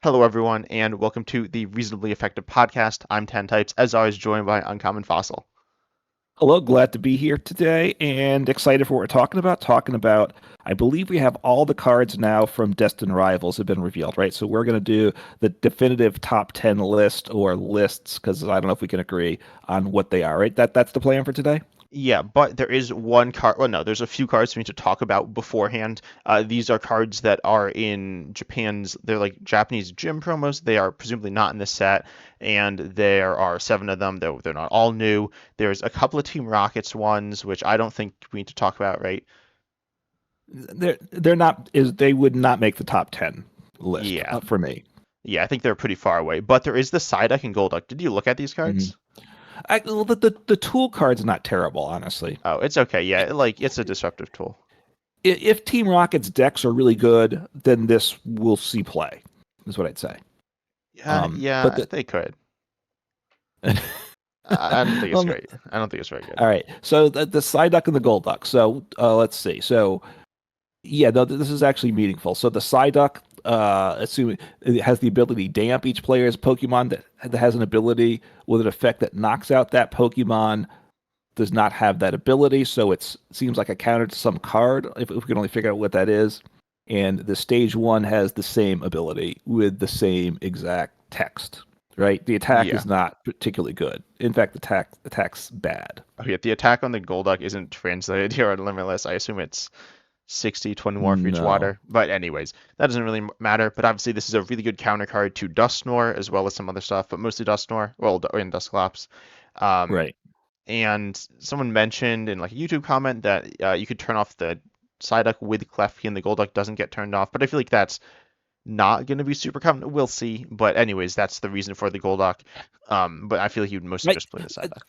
Hello, everyone, and welcome to the Reasonably Effective Podcast. I'm 10 Types, as always, joined by Uncommon Fossil. Hello, glad to be here today and excited for what we're talking about. I believe we have all the cards now from Destined Rivals have been revealed, right? So we're going to do the definitive top 10 list or lists because I don't know if we can agree on what they are, right? That's the plan for today? Yeah, but there is one card. Well, no, there's a few cards we need to talk about beforehand. These are cards that are in Japan's, they're like Japanese gym promos. They are presumably not in the set, and there are 7 of them. They're not all new. There's a couple of Team Rockets ones, which I don't think we need to talk about, right? They're not they would not make the top 10 list Yeah. for me. Yeah, I think they're pretty far away. But there is the Psyduck and Golduck. Did you look at these cards? Mhm. Well, the tool card's not terrible, honestly. Oh, it's okay. Yeah, it's a disruptive tool. If Team Rocket's decks are really good, then this will see play, is what I'd say. Yeah, they could. I don't think it's great. I don't think it's very good. All right. So the Psyduck and the Golduck. So let's see. So yeah, no, this is actually meaningful. So the Psyduck, assuming it has the ability to damp each player's Pokemon that has an ability with an effect that knocks out that Pokemon does not have that ability. So it seems like a counter to some card, if we can only figure out what that is. And the stage 1 has the same ability with the same exact text. Right, the attack is not particularly good. In fact, the attack's bad. Oh yeah, the attack on the Golduck isn't translated here on Limitless. I assume it's 60, 20 more for each water. But anyways, that doesn't really matter. But obviously, this is a really good counter card to Dusknoir as well as some other stuff, but mostly Dusknoir. Well, and Dusclops. Right. And someone mentioned in like a YouTube comment that you could turn off the Psyduck with Klefki and the Golduck doesn't get turned off. But I feel like that's not going to be super common. We'll see. But anyways, that's the reason for the Golduck. But I feel like you'd mostly just play the Psyduck.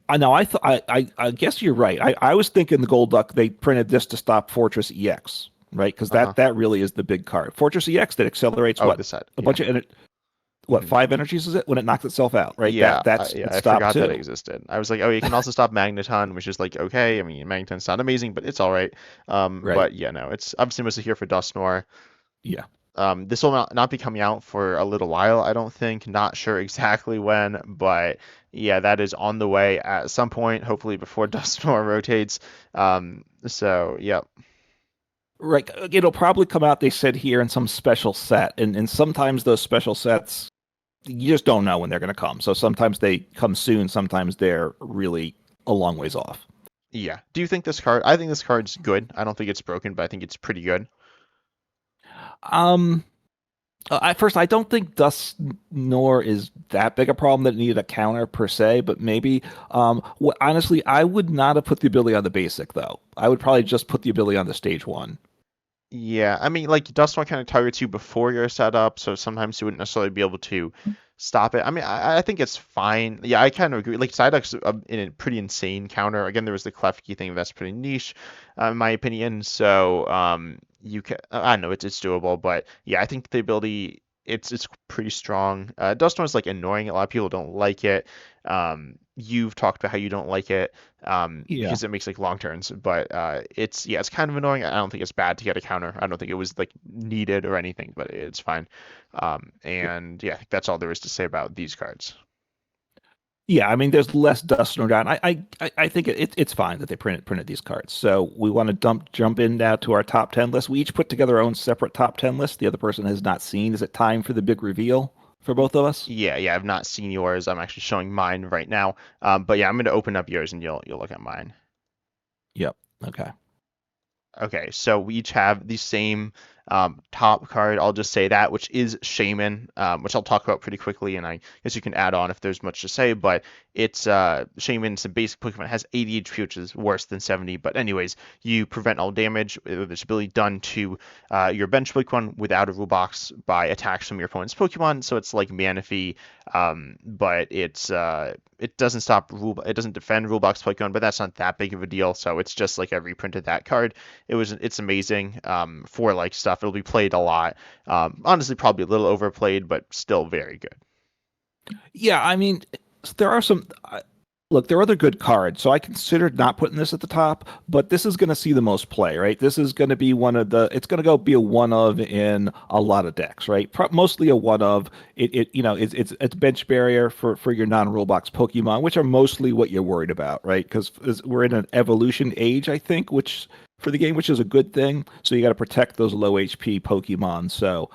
I know. I guess you're right. I was thinking the Golduck, they printed this to stop Fortress EX, right? Because that really is the big card. Fortress EX that accelerates bunch of 5 energies is it when it knocks itself out, right? Yeah, I forgot that it existed. I was like, oh, you can also stop Magneton, which is like okay. I mean, Magneton's not amazing, but it's all right. But yeah, no, it's obviously mostly here for Dusknoir. Yeah. This will not be coming out for a little while, I don't think. Not sure exactly when, but yeah, that is on the way at some point, hopefully before Dusknoir rotates. So, yep. Right. It'll probably come out, they said here, in some special set. And sometimes those special sets, you just don't know when they're going to come. So sometimes they come soon, sometimes they're really a long ways off. Yeah. Do you think I think this card's good. I don't think it's broken, but I think it's pretty good. First, I don't think Dusknoir is that big a problem that it needed a counter per se, but maybe. Honestly, I would not have put the ability on the basic though. I would probably just put the ability on the stage 1. Yeah, I mean, like Dusknoir kind of targets you before you're set up, so sometimes you wouldn't necessarily be able to stop it. I mean, I think it's fine. Yeah, I kind of agree. Like Psyduck's in a pretty insane counter. Again, there was the Klefki thing that's pretty niche, in my opinion. So you can, I don't know, it's doable, but yeah, I think the ability it's pretty strong. Dusknoir is like annoying. A lot of people don't like it. You've talked about how you don't like it because it makes like long turns, but it's kind of annoying. I don't think it's bad to get a counter. I don't think it was like needed or anything, but it's fine. And yeah, I think that's all there is to say about these cards. Yeah, I mean, there's less Dusknoir down. I think it's fine that they printed these cards. So we want to jump in now to our top 10 list. We each put together our own separate top 10 list. The other person has not seen. Is it time for the big reveal for both of us? Yeah, I've not seen yours. I'm actually showing mine right now. But yeah, I'm going to open up yours and you'll look at mine. Yep. Okay. Okay, so we each have the same top card. I'll just say that, which is Shaymin, which I'll talk about pretty quickly, and I guess you can add on if there's much to say. But it's Shaymin's a basic Pokemon. It has 80 HP, which is worse than 70. But anyways, you prevent all damage with this ability done to your bench Pokemon without a rule box by attacks from your opponent's Pokemon. So it's like Manaphy, but it doesn't defend rule box Pokemon, but that's not that big of a deal. So it's just like I reprinted that card. It's amazing for like stuff. It'll be played a lot. Honestly, probably a little overplayed, but still very good. Yeah, I mean, there are some. Look, there are other good cards, so I considered not putting this at the top, but this is going to see the most play, right? This is going to be it's going to go be a one of in a lot of decks, right? Mostly a one of. It's bench barrier for your non-rule box Pokemon, which are mostly what you're worried about, right? Because we're in an evolution age, I think, which for the game, which is a good thing. So you got to protect those low HP Pokemon. So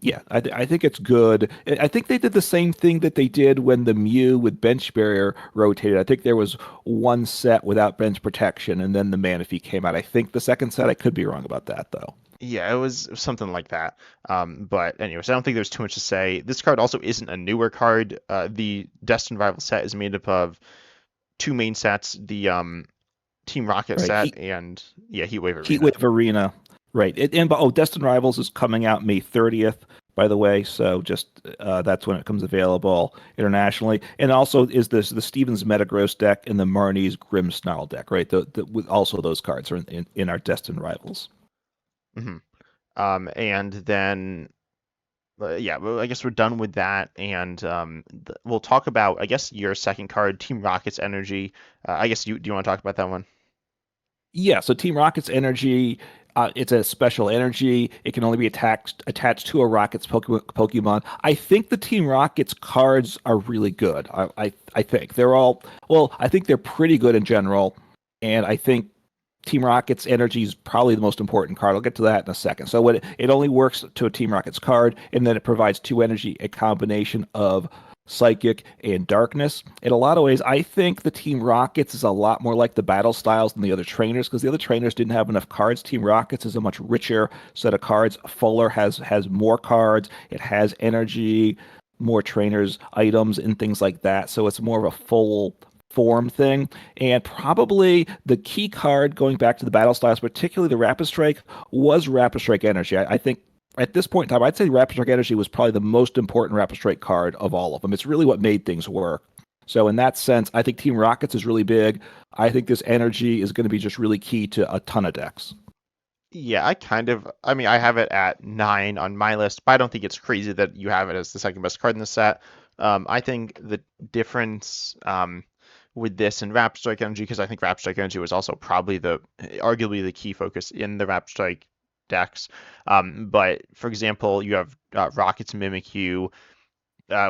yeah, I think it's good. I think they did the same thing that they did when the Mew with bench barrier rotated. I think there was one set without bench protection, and then the Manaphy came out. I think the second set. I could be wrong about that though. Yeah, it was something like that. But anyways, I don't think there's too much to say. This card also isn't a newer card. The Destined Rival set is made up of two main sets: the Team Rocket Right. set and yeah, Heatwave Arena. Heatwave Arena. Right. Destined Rivals is coming out May 30th, by the way. So just that's when it comes available internationally. And also is the Stevens Metagross deck and the Marnie's Grimmsnarl deck, right? With also those cards are in our Destined Rivals. hmm and then yeah, well, I guess we're done with that, and we'll talk about I guess your second card, Team Rocket's Energy. I guess you do you want to talk about that one? Yeah, so Team Rocket's energy, it's a special energy. It can only be attached to a Rocket's Pokemon. I think the Team Rocket's cards are really good. I think they're all well. I think they're pretty good in general, and I think Team Rocket's energy is probably the most important card. I'll get to that in a second. So it only works to a Team Rocket's card, and then it provides two energy, a combination of Psychic and Darkness. In a lot of ways, I think the Team Rockets is a lot more like the battle styles than the other trainers because the other trainers didn't have enough cards. Team Rockets is a much richer set of cards. Fuller has more cards. It has energy, more trainers, items, and things like that. So it's more of a full form thing. And probably the key card going back to the battle styles, particularly the Rapid Strike, was Rapid Strike Energy. I think at this point in time, I'd say Rapid Strike Energy was probably the most important Rapid Strike card of all of them. It's really what made things work. So in that sense, I think Team Rockets is really big. I think this energy is going to be just really key to a ton of decks. Yeah, I mean, I have it at 9 on my list, but I don't think it's crazy that you have it as the second best card in the set. I think the difference with this and Rapid Strike Energy, because I think Rapid Strike Energy was also probably arguably the key focus in the Rapid Strike decks. But for example, you have Rocket's Mimikyu,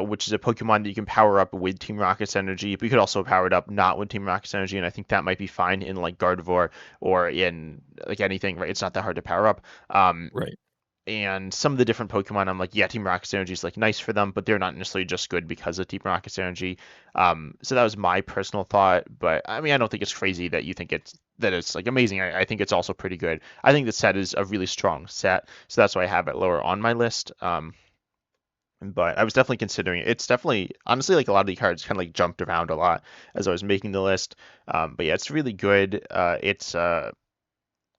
which is a Pokemon that you can power up with Team Rocket's energy, but you could also power it up not with Team Rocket's energy, and I think that might be fine in like Gardevoir or in like anything, right? It's not that hard to power up. Right. And some of the different Pokemon, I'm like, yeah, Team Rocket's energy is like nice for them, but they're not necessarily just good because of Team Rocket's energy. So that was my personal thought, but I mean, I don't think it's crazy that you think it's like amazing. I think it's also pretty good. I think the set is a really strong set, so that's why I have it lower on my list. But I was definitely considering it. It's definitely, honestly, like a lot of the cards kind of like jumped around a lot as I was making the list. But yeah, it's really good.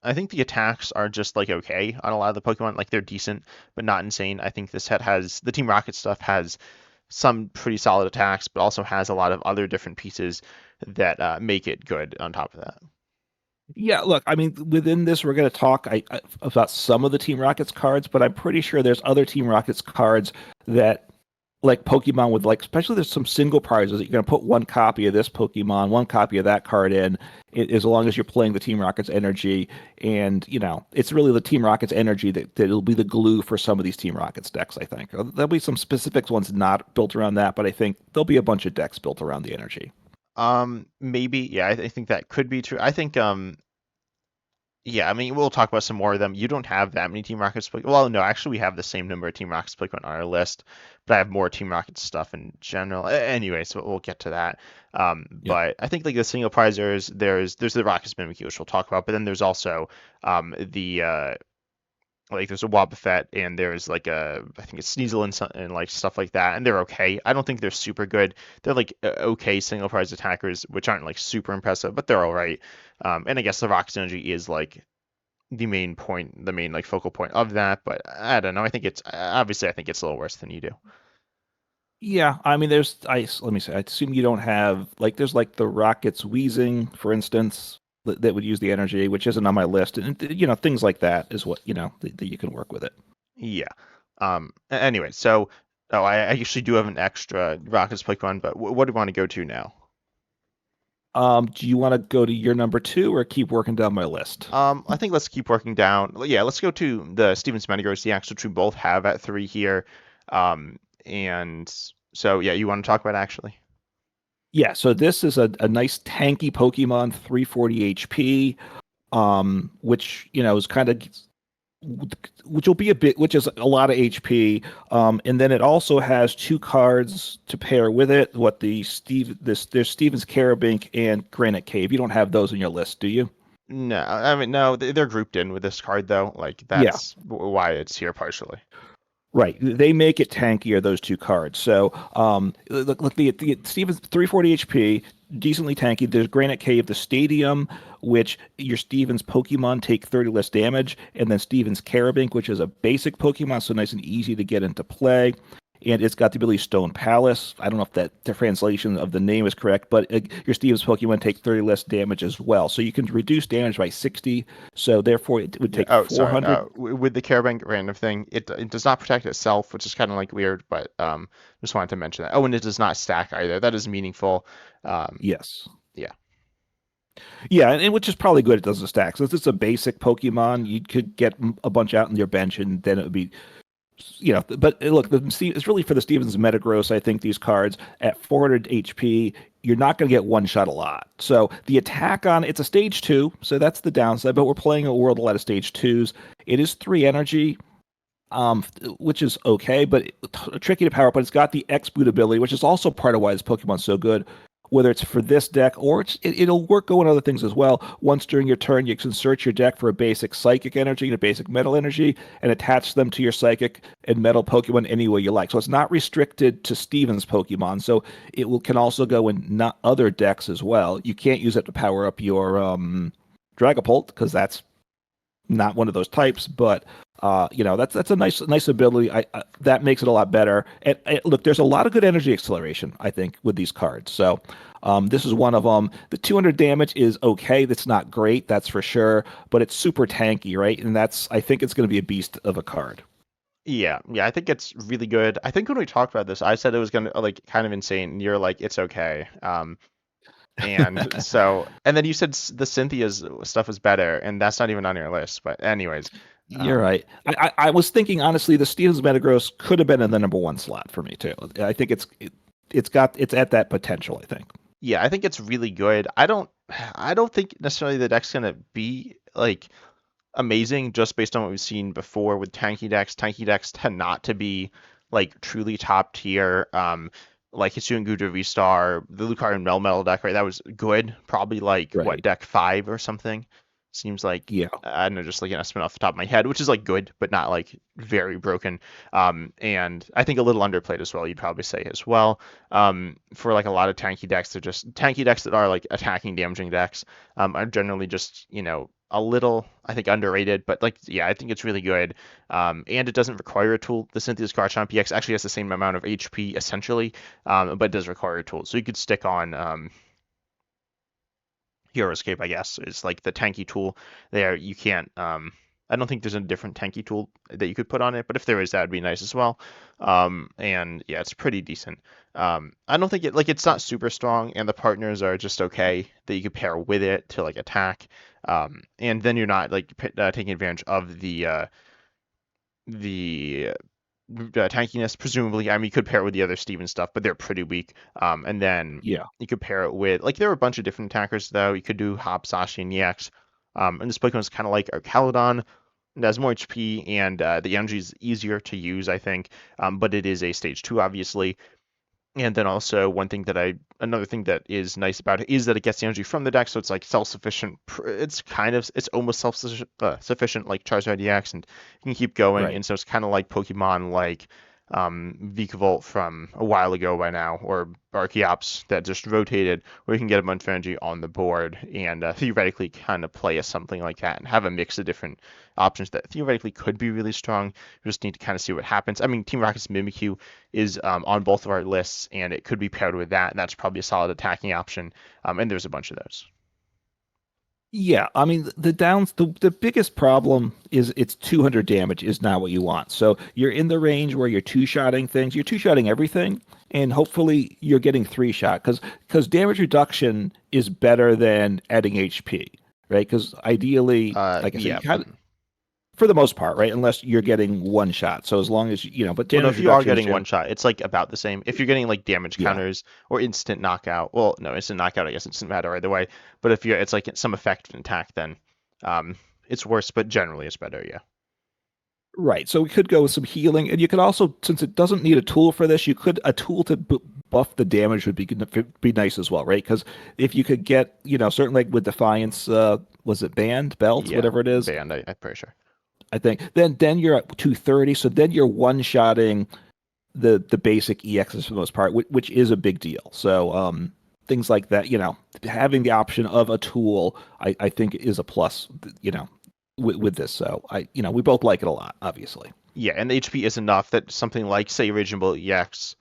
I think the attacks are just like okay on a lot of the Pokemon. Like they're decent, but not insane. I think the Team Rocket stuff has some pretty solid attacks, but also has a lot of other different pieces that make it good on top of that. Yeah, look, I mean, within this, we're going to talk about some of the Team Rockets cards, but I'm pretty sure there's other Team Rockets cards that, like Pokemon, with like, especially there's some single prizes that you're going to put one copy of this Pokemon, one copy of that card in, as long as you're playing the Team Rockets energy. And, it's really the Team Rockets energy that'll be the glue for some of these Team Rockets decks, I think. There'll be some specific ones not built around that, but I think there'll be a bunch of decks built around the energy. Maybe, yeah, I think that could be true. I think, yeah, I mean, we'll talk about some more of them. You don't have that many Team Rockets. Well, no, actually, we have the same number of Team Rockets Pokemon on our list, but I have more Team Rockets stuff in general. Anyway, so we'll get to that. Yeah. But I think like the single prizers, there's the Rockets Mimikyu, which we'll talk about, but then there's also the like there's a Wobbuffet and there's like I think it's Sneasel and like stuff like that, and they're okay. I don't think they're super good. They're like okay single prize attackers, which aren't like super impressive, but they're all right. And I guess the Rock's energy is like the main like focal point of that. But I don't know. I think it's obviously I think it's a little worse than you do. Yeah, I mean, let me say, I assume you don't have, like, there's like the Rockets wheezing, for instance, that would use the energy, which isn't on my list. And, things like that is what, that you can work with it. Yeah. Anyway, so I actually do have an extra Rockets Pokemon, but what do you want to go to now? Do you want to go to your number two or keep working down my list? I think let's keep working down. Yeah, let's go to the Stevens Metagross DX, which we both have at 3 here. And so yeah, you want to talk about it actually? Yeah, so this is a nice tanky Pokemon, 340 HP, which is kind of which will be a bit, which is a lot of HP. And then it also has two cards to pair with it. What there's Steven's Carabink and Granite Cave. You don't have those in your list, do you? No, I mean no, they're grouped in with this card though. Like Yeah, that's why it's here partially. right. They make it tankier, those two cards. So look the Steven's 340 HP, decently tanky. There's Granite Cave, the Stadium, which your Steven's Pokemon take 30 less damage, and then Steven's Carabink, which is a basic Pokemon, so nice and easy to get into play. And it's got the ability Stone Palace. I don't know if the translation of the name is correct, but your Steven's Pokemon take 30 less damage as well. So you can reduce damage by 60. So therefore, it would Yeah. take Oh, sorry. 400. With the Carabank random thing, it does not protect itself, which is kind of like weird, but just wanted to mention that. Oh, and it does not stack either. That is meaningful. Um, Yes. yeah. Yeah, and which is probably good. It doesn't stack. So it's a basic Pokemon. You could get a bunch out in your bench, and then it would be, But look, it's really for the Stevens Metagross. I think these cards at 400 HP, you're not going to get one shot a lot. So the attack on it's a stage two, so that's the downside. But we're playing a world a lot of stage twos. It is 3 energy, which is okay, but tricky to power up. But it's got the X boot ability, which is also part of why this Pokemon's so good. Whether it's for this deck or it'll work going other things as well. Once during your turn, you can search your deck for a basic psychic energy and a basic metal energy and attach them to your psychic and metal Pokemon any way you like. So it's not restricted to Steven's Pokemon. So can also go in not other decks as well. You can't use it to power up your Dragapult because that's not one of those types, but that's a nice ability. That makes it a lot better. And look, there's a lot of good energy acceleration, I think, with these cards. So this is one of them. The 200 damage is okay. That's not great, that's for sure, but it's super tanky, right? And I think it's going to be a beast of a card. Yeah, I think it's really good. I think when we talked about this, I said it was gonna like kind of insane, and you're like, it's okay. And so, and then you said the Cynthia's stuff is better, and that's not even on your list. But anyways, You're um, right. I was thinking honestly, the Stevens Metagross could have been in the number one slot for me too. I think it's at that potential. I think. yeah, I think it's really good. I don't think necessarily the deck's gonna be like amazing just based on what we've seen before with tanky decks. Tanky decks tend not to be like truly top tier. Like Hisuian Gudra V-Star, the Lucario and Melmetal deck, right? That was good. Probably like what Right. deck 5 or something. Seems like Yeah. I don't know, just like an estimate off the top of my head, which is like good, but not like very broken. And I think a little underplayed as well. You'd probably say as well. For like a lot of tanky decks, they're just tanky decks that are like attacking, damaging decks. Are generally just a little, I think, underrated, but like, yeah, I think it's really good. And it doesn't require a tool. The Cynthia's Garchomp EX actually has the same amount of HP essentially, but it does require a tool. So you could stick on Hero Escape, I guess, is like the tanky tool there. You can't, I don't think there's a different tanky tool that you could put on it, but if there is, that would be nice as well. And yeah, it's pretty decent. I don't think it's not super strong, and the partners are just okay that you could pair with it to like attack. And then you're not like taking advantage of the tankiness, presumably. I mean, you could pair it with the other Steven stuff, but they're pretty weak. And then Yeah. you could pair it with like there are a bunch of different attackers though. You could do Hop, Sashi, and EX. And this Pokemon is kind of like a Caledon. It has more HP and the energy is easier to use, I think. But it is a stage two, obviously. And then also another thing that is nice about it is that it gets the energy from the deck, so it's like self-sufficient. It's almost self-sufficient, sufficient like Charizard EX, and you can keep going. Right. And so it's kind of like Pokemon like Vikavolt from a while ago by now, or Archeops that just rotated, where you can get a bunch of energy on the board and theoretically kind of play as something like that and have a mix of different options that theoretically could be really strong. You just need to kind of see what happens. I mean, Team Rocket's Mimikyu is on both of our lists, and it could be paired with that, and that's probably a solid attacking option. And there's a bunch of those. Yeah, I mean the biggest problem is it's 200 damage is not what you want. So you're in the range where you're two-shotting things. You're two-shotting everything. and hopefully you're getting 3-shot because damage reduction is better than adding HP, right? Because ideally, like I said, Yeah. you kind of, for the most part, right? Unless you're getting 1-shot. So as long as but Well, no, damage if you are reduction is getting one shot, it's like about the same. If you're getting like damage yeah. counters or instant knockout, well, no, instant knockout, I guess it doesn't matter either way. But if it's like some effect and attack, then um, it's worse, but generally it's better. Yeah. Right. So we could go with some healing, and you could also, since it doesn't need a tool for this, a tool to buff the damage would be nice as well, right? Because if you could get, certain like with Defiance, was it band, belt, Yeah, whatever it is, band, I'm pretty sure. I think then you're at 230. So then you're one-shotting the basic EXs for the most part, which is a big deal. So things like that, having the option of a tool, I think is a plus, with this. So we both like it a lot, obviously. Yeah, and the HP is enough that something like, say, Original EX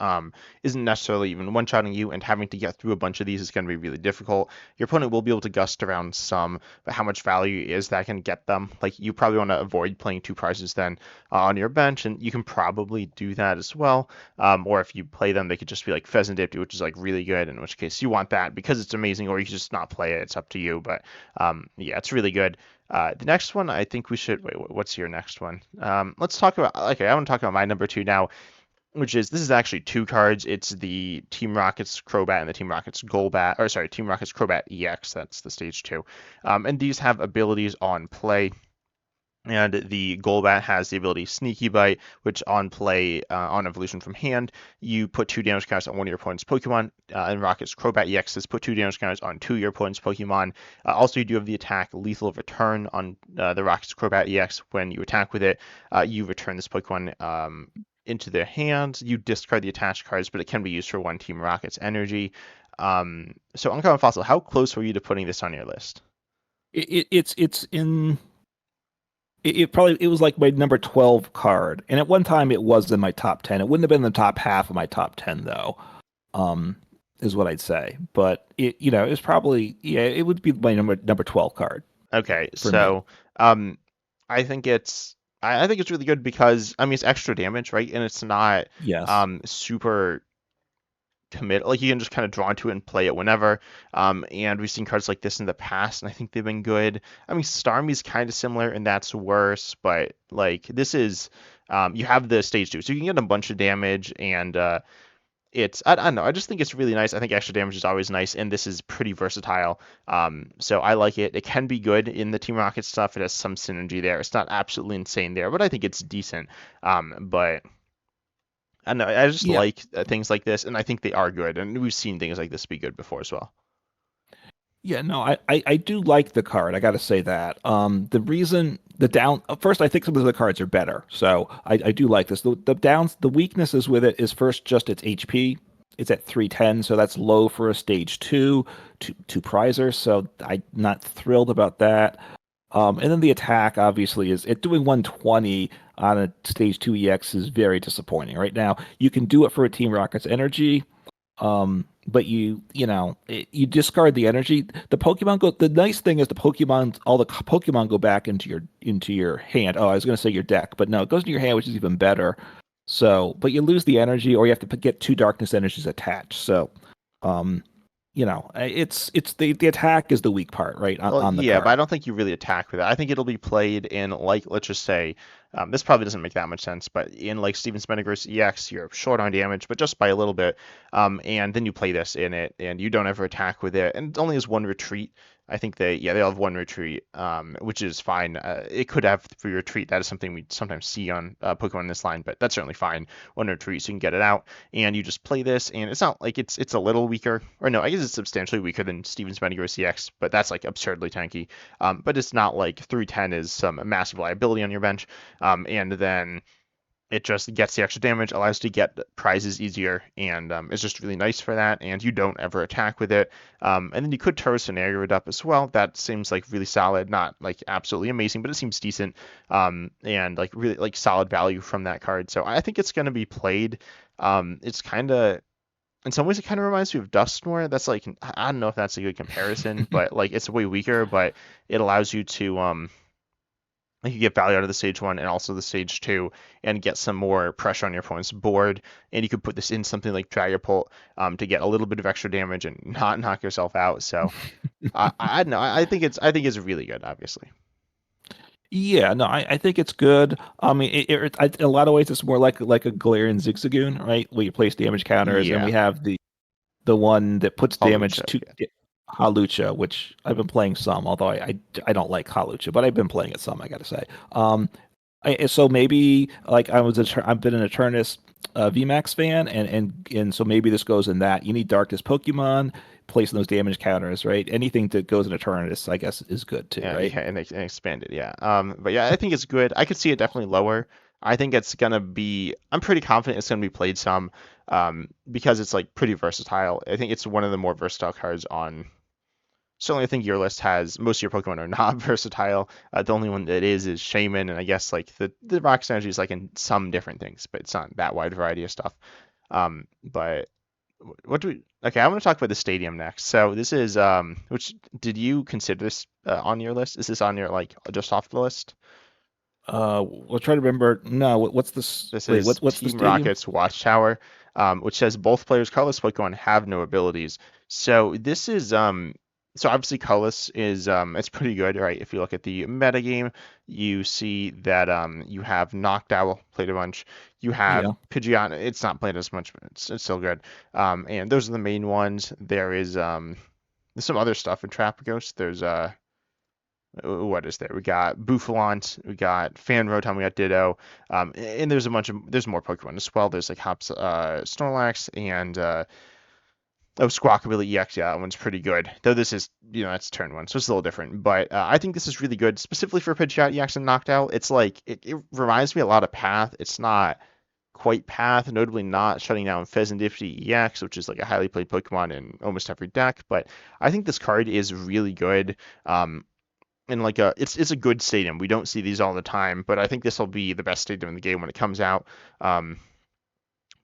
isn't necessarily even one-shotting you, and having to get through a bunch of these is going to be really difficult. Your opponent will be able to gust around some, but how much value is that can get them? Like, you probably want to avoid playing two prizes then on your bench, and you can probably do that as well. Or if you play them, they could just be like Pheasant Dipty, which is like really good, in which case you want that because it's amazing, or you can just not play it. It's up to you, but yeah, it's really good. The next one, I think we should wait. What's your next one? Let's talk about. Okay, I want to talk about my number two now, which is this is actually two cards. It's the Team Rocket's Crobat and the Team Rocket's Golbat, or sorry, Team Rocket's Crobat EX. That's the stage two, and these have abilities on play. And the Golbat has the ability Sneaky Bite, which on play, on evolution from hand, you put 2 damage counters on one of your opponent's Pokemon. And Rocket's Crobat EX says put 2 damage counters on 2 of your opponent's Pokemon. Also, you do have the attack Lethal Return on the Rocket's Crobat EX. When you attack with it, you return this Pokemon into their hands. You discard the attached cards, but it can be used for one Team Rocket's energy. So, Uncommon Fossil, how close were you to putting this on your list? It's in. It was like my number 12 card, and at one time it was in my top 10. It wouldn't have been in the top half of my top 10 though, is what I'd say. But it was probably, it would be my number 12 card Okay, for me. so I think I think it's really good because I mean it's extra damage, right? And it's not Yes. super commit, like you can just kind of draw into it and play it whenever. And we've seen cards like this in the past, and I think they've been good. I mean, Starmie's kind of similar, and that's worse, but like this is you have the stage two, so you can get a bunch of damage, and I don't know. I just think it's really nice. I think extra damage is always nice, and this is pretty versatile. So I like it. It can be good in the Team Rocket stuff. It has some synergy there. It's not absolutely insane there, but I think it's decent. But I don't know. I just Yeah. like things like this, and I think they are good. And we've seen things like this be good before as well. Yeah, no, I do like the card. I got to say that. The reason first, I think some of the cards are better, so I do like this. The weaknesses with it is first just its HP. It's at 310, so that's low for a stage two prizer. So I'm not thrilled about that. And then the attack obviously is it doing 120 on a stage two EX is very disappointing. Right now, you can do it for a Team Rocket's energy. But you discard the energy. The nice thing is all the Pokemon go back into your hand. Oh, I was going to say your deck, but no, it goes into your hand, which is even better. So, but you lose the energy, or you have to get 2 darkness energies attached. So, um, it's the attack is the weak part, right, Well, on the yeah, but I card. don't think you really attack with it. I think it'll be played in like let's just say this probably doesn't make that much sense, but in like Steven Metagross EX, you're short on damage, but just by a little bit. And then you play this in it, and you don't ever attack with it, and it only has one retreat. I think they all have one retreat, which is fine. It could have three retreat. That is something we sometimes see on Pokemon in this line, but that's certainly fine. One retreat, so you can get it out, and you just play this, and it's not like it's a little weaker, or no, I guess it's substantially weaker than Steven's Metagross EX, but that's like absurdly tanky. But it's not like 310 is some massive liability on your bench, and then it just gets the extra damage, allows you to get prizes easier, and it's just really nice for that. And you don't ever attack with it. And then you could Turbo Scenario it up as well. That seems like really solid, not like absolutely amazing, but it seems decent. And like really like solid value from that card. So I think it's going to be played. It's kind of in some ways it kind of reminds me of Dusknoir. That's like I don't know if that's a good comparison, but like it's way weaker, but it allows you to you can get value out of the stage 1 and also the stage 2 and get some more pressure on your opponent's board. And you could put this in something like Dragapult to get a little bit of extra damage and not knock yourself out. So I don't know. I think it's really good, obviously. Yeah, no, I think it's good. I mean, in a lot of ways, it's more like a Galarian Zigzagoon, right? Where you place damage counters, and we Yeah. have the one that puts damage Hawlucha, to yeah. Halucha, which I've been playing some, although I don't like Halucha, but I've been playing it some, I gotta say. So maybe like I've been an Eternus VMAX fan, and so maybe this goes in that. You need Darkness Pokemon, placing those damage counters, right? Anything that goes in Eternus, I guess, is good too, right? Yeah, and expand it, yeah. But yeah, I think it's good. I could see it definitely lower. I think it's gonna be. I'm pretty confident it's gonna be played some, because it's like pretty versatile. I think it's one of the more versatile cards on. Certainly, I think your list has most of your Pokemon are not versatile. The only one that is Shaymin, and I guess like the Rock Synergy is like in some different things, but it's not that wide variety of stuff. But what do we? Okay, I want to talk about the stadium next. So this is which did you consider this on your list? Is this on your like just off the list? We'll try to remember. No, what's this? This Wait, is what's the Team stadium? Rocket's Watchtower, which says both players' colorless Pokemon have no abilities. So this is so obviously colorless is it's pretty good, right? If you look at the metagame, you see that you have Noctowl played a bunch. You have Yeah. Pidgeot, it's not played as much, but it's still good. And those are the main ones. There's some other stuff in Trapagos. There's what is there? We got Buffalant, we got Fan Rotom, we got Ditto, and there's more Pokemon as well. There's like Snorlax, and Squawkabilly EX. Yeah, that one's pretty good. Though this is, that's turn 1, so it's a little different. But I think this is really good, specifically for Pidgeot EX and Noctowl. It's like it reminds me a lot of Path. It's not quite Path, notably not shutting down Pheasantipty EX, which is like a highly played Pokemon in almost every deck. But I think this card is really good. And like it's a good stadium. We don't see these all the time, but I think this will be the best stadium in the game when it comes out. Um,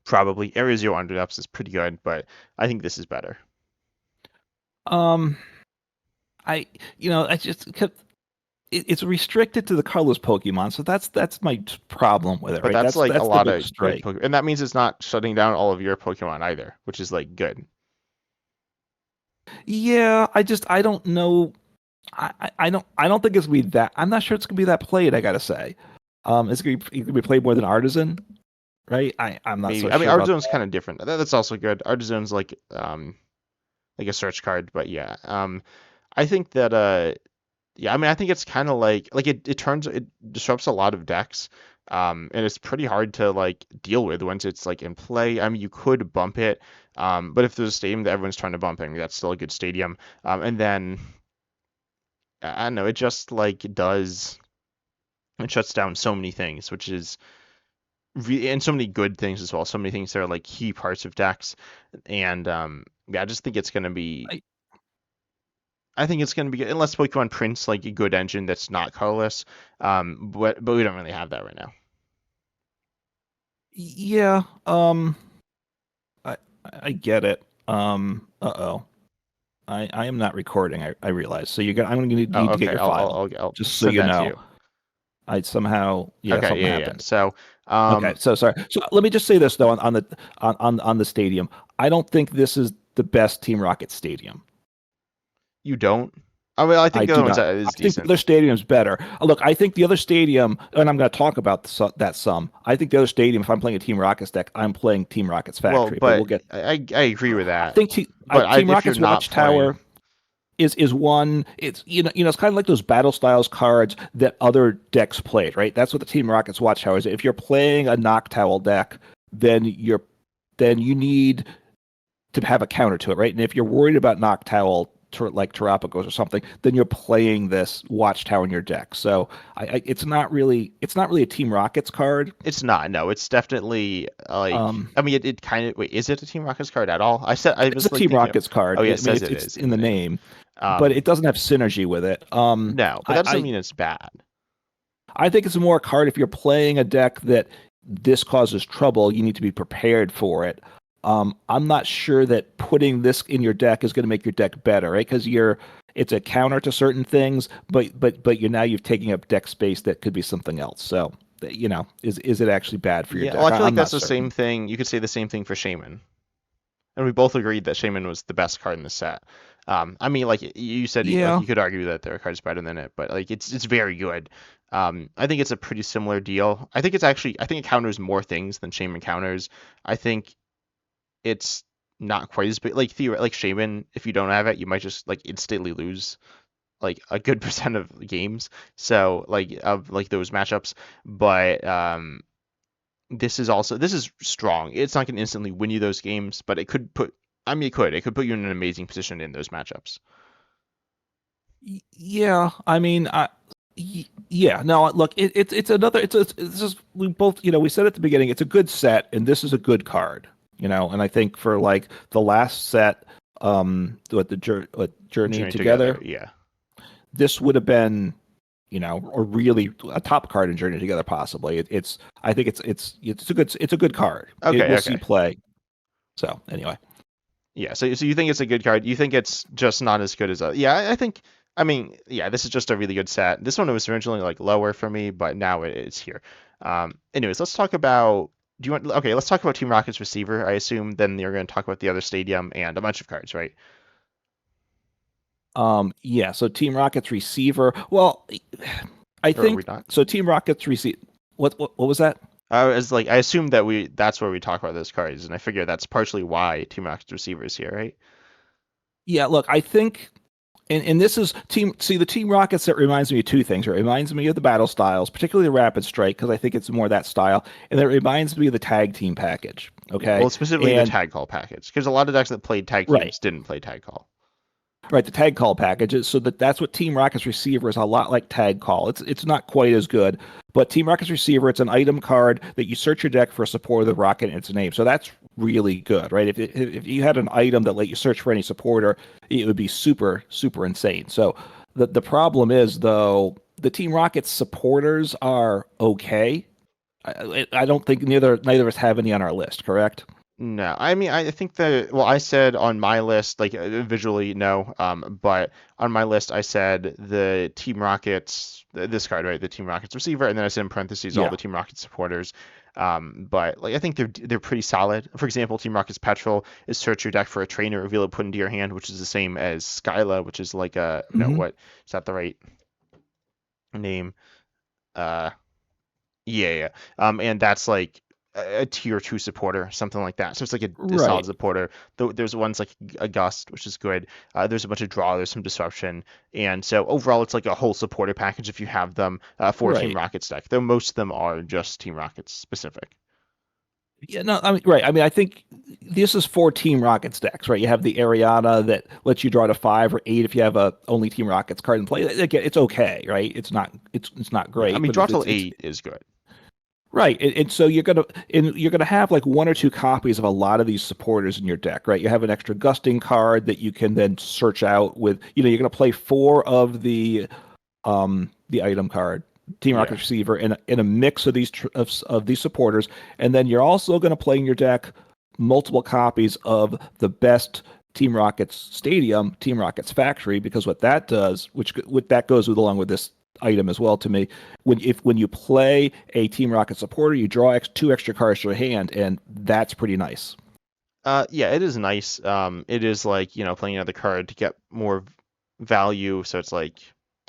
Probably Area Zero Underdepths is pretty good, but I think this is better. Um, I I just kept it's restricted to the colorless Pokemon, so that's my problem with it, But right? that's like a That's the lot big of good strike. Pokemon, and that means it's not shutting down all of your Pokemon either, which is like good. Yeah, I don't know. I don't think it's gonna be that. I'm not sure it's gonna be that played. I gotta say, it's gonna be played more than Artisan, right? I'm not so Maybe. I mean, sure about Artizone's kind of different. That's also good. Artizone's like a search card, but yeah. I think that yeah, I mean, I think it's kind of like it disrupts a lot of decks. And it's pretty hard to like deal with once it's like in play. I mean, you could bump it, but if there's a stadium that everyone's trying to bump, I mean, that's still a good stadium. And then I don't know, it just like it shuts down so many things, which is and so many good things as well. So many things that are like key parts of decks, and yeah, I just think it's gonna be. I, I think it's gonna be good, unless Pokemon prints like a good engine that's not colorless. But we don't really have that right now. yeah. I I get it. Uh-oh. I am not recording. I realize. So I'm going to need Oh, to get okay. your file, I'll just so send you that to know. you. I somehow, yeah, Okay, something yeah, yeah. happened. So, Okay, so sorry. So let me just say this though on the stadium. I don't think this is the best Team Rocket stadium. you don't? I mean, I think I the do other one's not. is I think the decent. other stadium's better. Look, I think the other stadium, and I'm going to talk about that some. I think the other stadium, if I'm playing a Team Rockets deck, I'm playing Team Rockets Well, Factory. But we'll but get. I agree with I that. think But Team if you're Rockets not playing, Watchtower is one. It's it's kind of like those battle styles cards that other decks played, right? That's what the Team Rockets Watchtower is. If you're playing a Noctowl deck, then you need to have a counter to it, right? And if you're worried about Noctowl, like Terapagos or something, then you're playing this Watchtower in your deck. So it's not really a Team Rockets card. it's not. No, it's definitely like. Um, I mean, it kind of. Wait, is it a Team Rockets card at all? I it's a was like Team thinking. Rockets card. Oh yeah, I it mean, says it it's is in in the the name. name, but Um, it doesn't have synergy with it. no, but that doesn't I mean it's bad. I think it's more a card if you're playing a deck that this causes trouble, you need to be prepared for it. I'm not sure that putting this in your deck is going to make your deck better, right? Because it's a counter to certain things, but you've taken up deck space that could be something else. So is it actually bad for your Yeah, well, I deck? feel like I'm that's not the same certain. thing. You could say the same thing for Shaymin. And we both agreed that Shaymin was the best card in the set. I mean, like you said, like Yeah. you could argue that there are cards better than it, but like it's very good. I think it's a pretty similar deal. I think it counters more things than Shaymin counters. I think it's not quite as big. Like Shaymin, if you don't have it, you might just like instantly lose like a good percent of games. So like of like those matchups, but this is strong. It's not going to instantly win you those games, but it could put. I mean, it could put you in an amazing position in those matchups. Yeah, I mean, yeah. No, look, it's another. It's just we both, we said at the beginning, it's a good set, and this is a good card, and I think for like the last set, what Journey Journey together, Together, yeah. this would have been, a really a top card in Journey Together possibly. I think it's a good card. It Okay, will see okay. play. So anyway. Yeah, so you think it's a good card? You think it's just not as good as yeah, I think I mean, yeah, this is just a really good set. This one was originally like lower for me, but now it's here. Anyways, let's talk about do you want okay, let's talk about Team Rocket's receiver. I assume then you're going to talk about the other stadium and a bunch of cards, right? Yeah, so Team Rocket's receiver. Well, I Or are we think not? so. Team Rocket's receiver. What was that? I was like I assume that we that's where we talk about those cards, and I figure that's partially why Team Rocket's receiver is here, right? Yeah, look, I think, and this is team. See, the Team Rockets that reminds me of two things. It reminds me of the battle styles, particularly the Rapid Strike, because I think it's more that style, and it reminds me of the tag team package. Yeah, Okay, well, specifically the and tag call package, because a lot of decks that played tag right, teams didn't play tag call. right, the tag call packages. So that's what Team Rocket's receiver is a lot like tag call. It's not quite as good, but Team Rocket's receiver, it's an item card that you search your deck for a support of the rocket in its name. So that's really good, right? If you had an item that let you search for any supporter, it would be super insane. So the problem is though the Team Rocket's supporters are okay. I don't think neither of us have any on our list, correct? No, I mean, I think that, well, I said on my list, like visually, no, but on my list, I said the Team Rockets, this card, right, the Team Rockets receiver, and then I said in parentheses all Yeah. the Team Rockets supporters. But like I think they're pretty solid. For example, Team Rockets Petrol is search your deck for a trainer, reveal it, put into your hand, which is the same as Skyla, which is like a no, Hmm. what is that the right name? Uh, yeah, yeah. And that's like a tier two supporter, something like that. So it's like a solid Right. supporter. There's ones like a Gust, which is good. There's a bunch of draw. There's some disruption, and so overall, it's like a whole supporter package if you have them for Team Right. Rockets deck. Though most of them are just Team Rockets specific. Yeah, no, I mean, right. I mean, I think this is for Team Rockets decks, right? You have the Ariana that lets you draw to 5 or 8 if you have a only Team Rockets card in play. Again, it's okay, right? It's not Yeah, I great, mean, but draw till it's 8 is good. right. And so you're gonna have like 1 or 2 copies of a lot of these supporters in your deck, right? You have an extra gusting card that you can then search out with. You're gonna play 4 of the item card, Team Rocket Yeah. receiver, in a mix of of these supporters, and then you're also going to play in your deck multiple copies of the best Team Rockets Stadium, Team Rockets Factory, because what that does, which that goes with along with this item as well to me, when you play a Team Rocket supporter, you draw 2 extra cards to your hand, and that's pretty nice. Yeah, it is nice. It is like, playing another card to get more value. So it's like,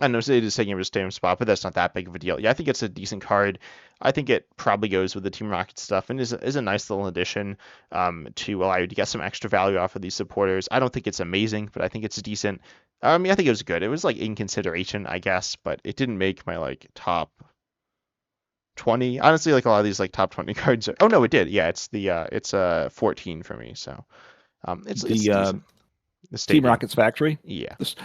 I know it is taking up a stadium spot, but that's not that big of a deal. Yeah, I think it's a decent card. I think it probably goes with the Team Rocket stuff and is a nice little addition to allow you to get some extra value off of these supporters. I don't think it's amazing, but I think it's decent. I mean, I think it was good. It was like in consideration, I guess, but it didn't make my like top 20. Honestly, like a lot of these like top 20 cards. Oh no, it did. Yeah, it's 14 for me. So it's The decent. The Team stadium. Rockets Factory. Yeah. This,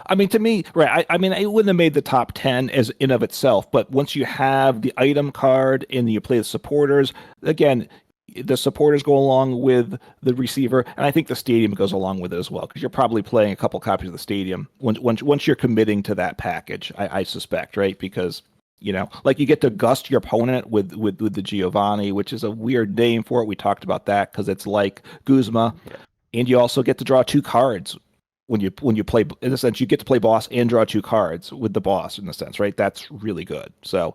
I mean, to me, right? I mean, it wouldn't have made the top 10 as in of itself, but once you have the item card and you play the supporters, again, the supporters go along with the receiver, and I think the stadium goes along with it as well because you're probably playing a couple copies of the stadium once you're committing to that package. I suspect, right? Because like you get to gust your opponent with the Giovanni, which is a weird name for it. We talked about that because it's like Guzma, Yeah. and you also get to draw 2 cards. when you play, in a sense, you get to play boss and draw two cards with the boss in a sense, right? That's really good. So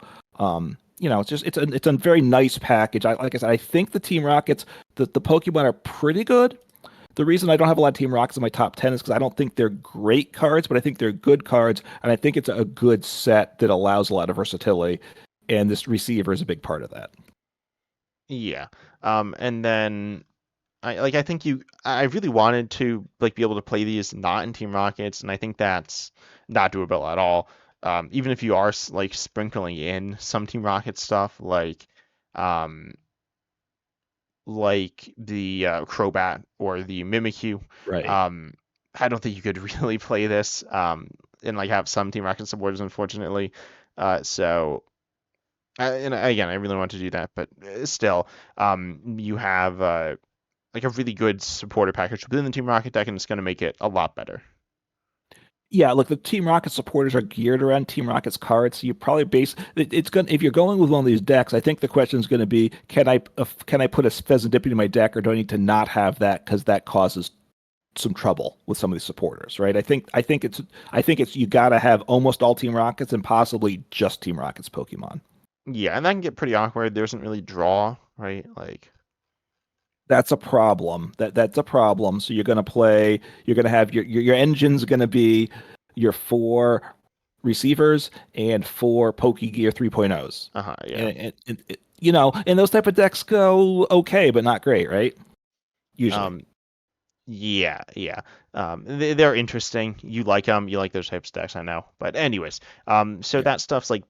it's just it's a very nice package. Like I said, I think the Team Rockets, the Pokemon are pretty good. The reason I don't have a lot of Team Rockets in my top 10 is because I don't think they're great cards, but I think they're good cards, and I think it's a good set that allows a lot of versatility, and this receiver is a big part of that. Yeah. And then I think I really wanted to like be able to play these not in Team Rockets, and I think that's not doable at all. Even if you are like sprinkling in some Team Rocket stuff, um, like the Crobat or the Mimikyu, Right. um, I don't think you could really play this and like have some Team Rocket supporters, unfortunately. So and again, I really want to do that, but still, you have like a really good supporter package within the Team Rocket deck, and it's going to make it a lot better. Yeah, look, the Team Rocket supporters are geared around Team Rocket's cards. So you probably it's going if you're going with one of these decks. I think the question is going to be can I put a Pheasantipede in my deck, or do I need to not have that because that causes some trouble with some of these supporters, right? I think it's you got to have almost all Team Rockets and possibly just Team Rockets Pokemon. Yeah, and that can get pretty awkward. There isn't really draw, right? Like, That's a problem. That's a problem. So you're gonna have your engine's gonna be your four receivers and four Pokegear 3.0s. yeah. And those type of decks go okay, but not great, right? Usually. Um, yeah. They're interesting. You like them. You like those types of decks, I know. But anyways, so Yeah. that stuff's like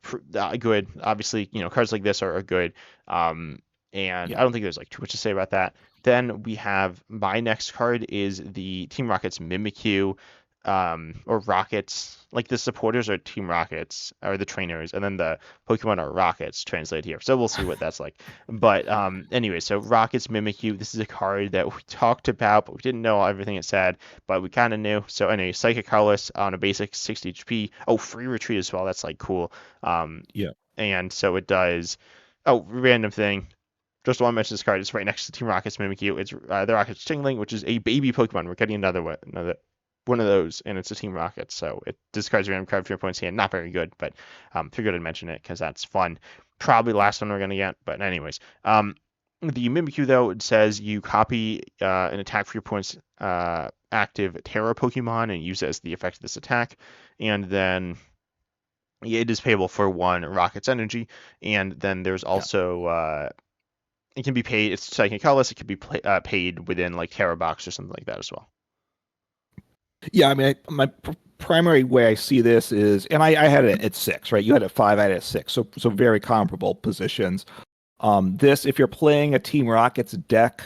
good. Obviously, cards like this are good. And Yeah. I don't think there's like too much to say about that. Then we have my next card is the Team Rockets Mimikyu, or Rockets. Like the supporters are Team Rockets, or the trainers, and then the Pokemon are Rockets translated here. So we'll see what that's like. But anyway, so Rockets Mimikyu. This is a card that we talked about, but we didn't know everything it said, but we kind of knew. So anyway, Psychic Colorless on a basic 60 HP. Oh, free retreat as well. That's like cool. Um, Yeah. and so it does. Oh, random thing. Just want to mention this card. It's right next to Team Rocket's Mimikyu. It's the Rocket's Tingling, which is a baby Pokemon. We're getting another one of those, and it's a Team Rocket. So it discards a random card for your opponent's hand. Not very good, but figured I'd mention it because that's fun. Probably the last one we're gonna get, but anyways. The Mimikyu though, it says you copy an attack for your opponent's active Terra Pokemon and use it as the effect of this attack, and then it is payable for one Rocket's energy, and then there's Yeah. also it can be paid. It's psychic colorless. It can be paid within like Terra Box or something like that as well. Yeah, I mean, my primary way I see this is, and I had it at six, right? You had it at five, I had it at six, so very comparable positions. If you're playing a Team Rockets deck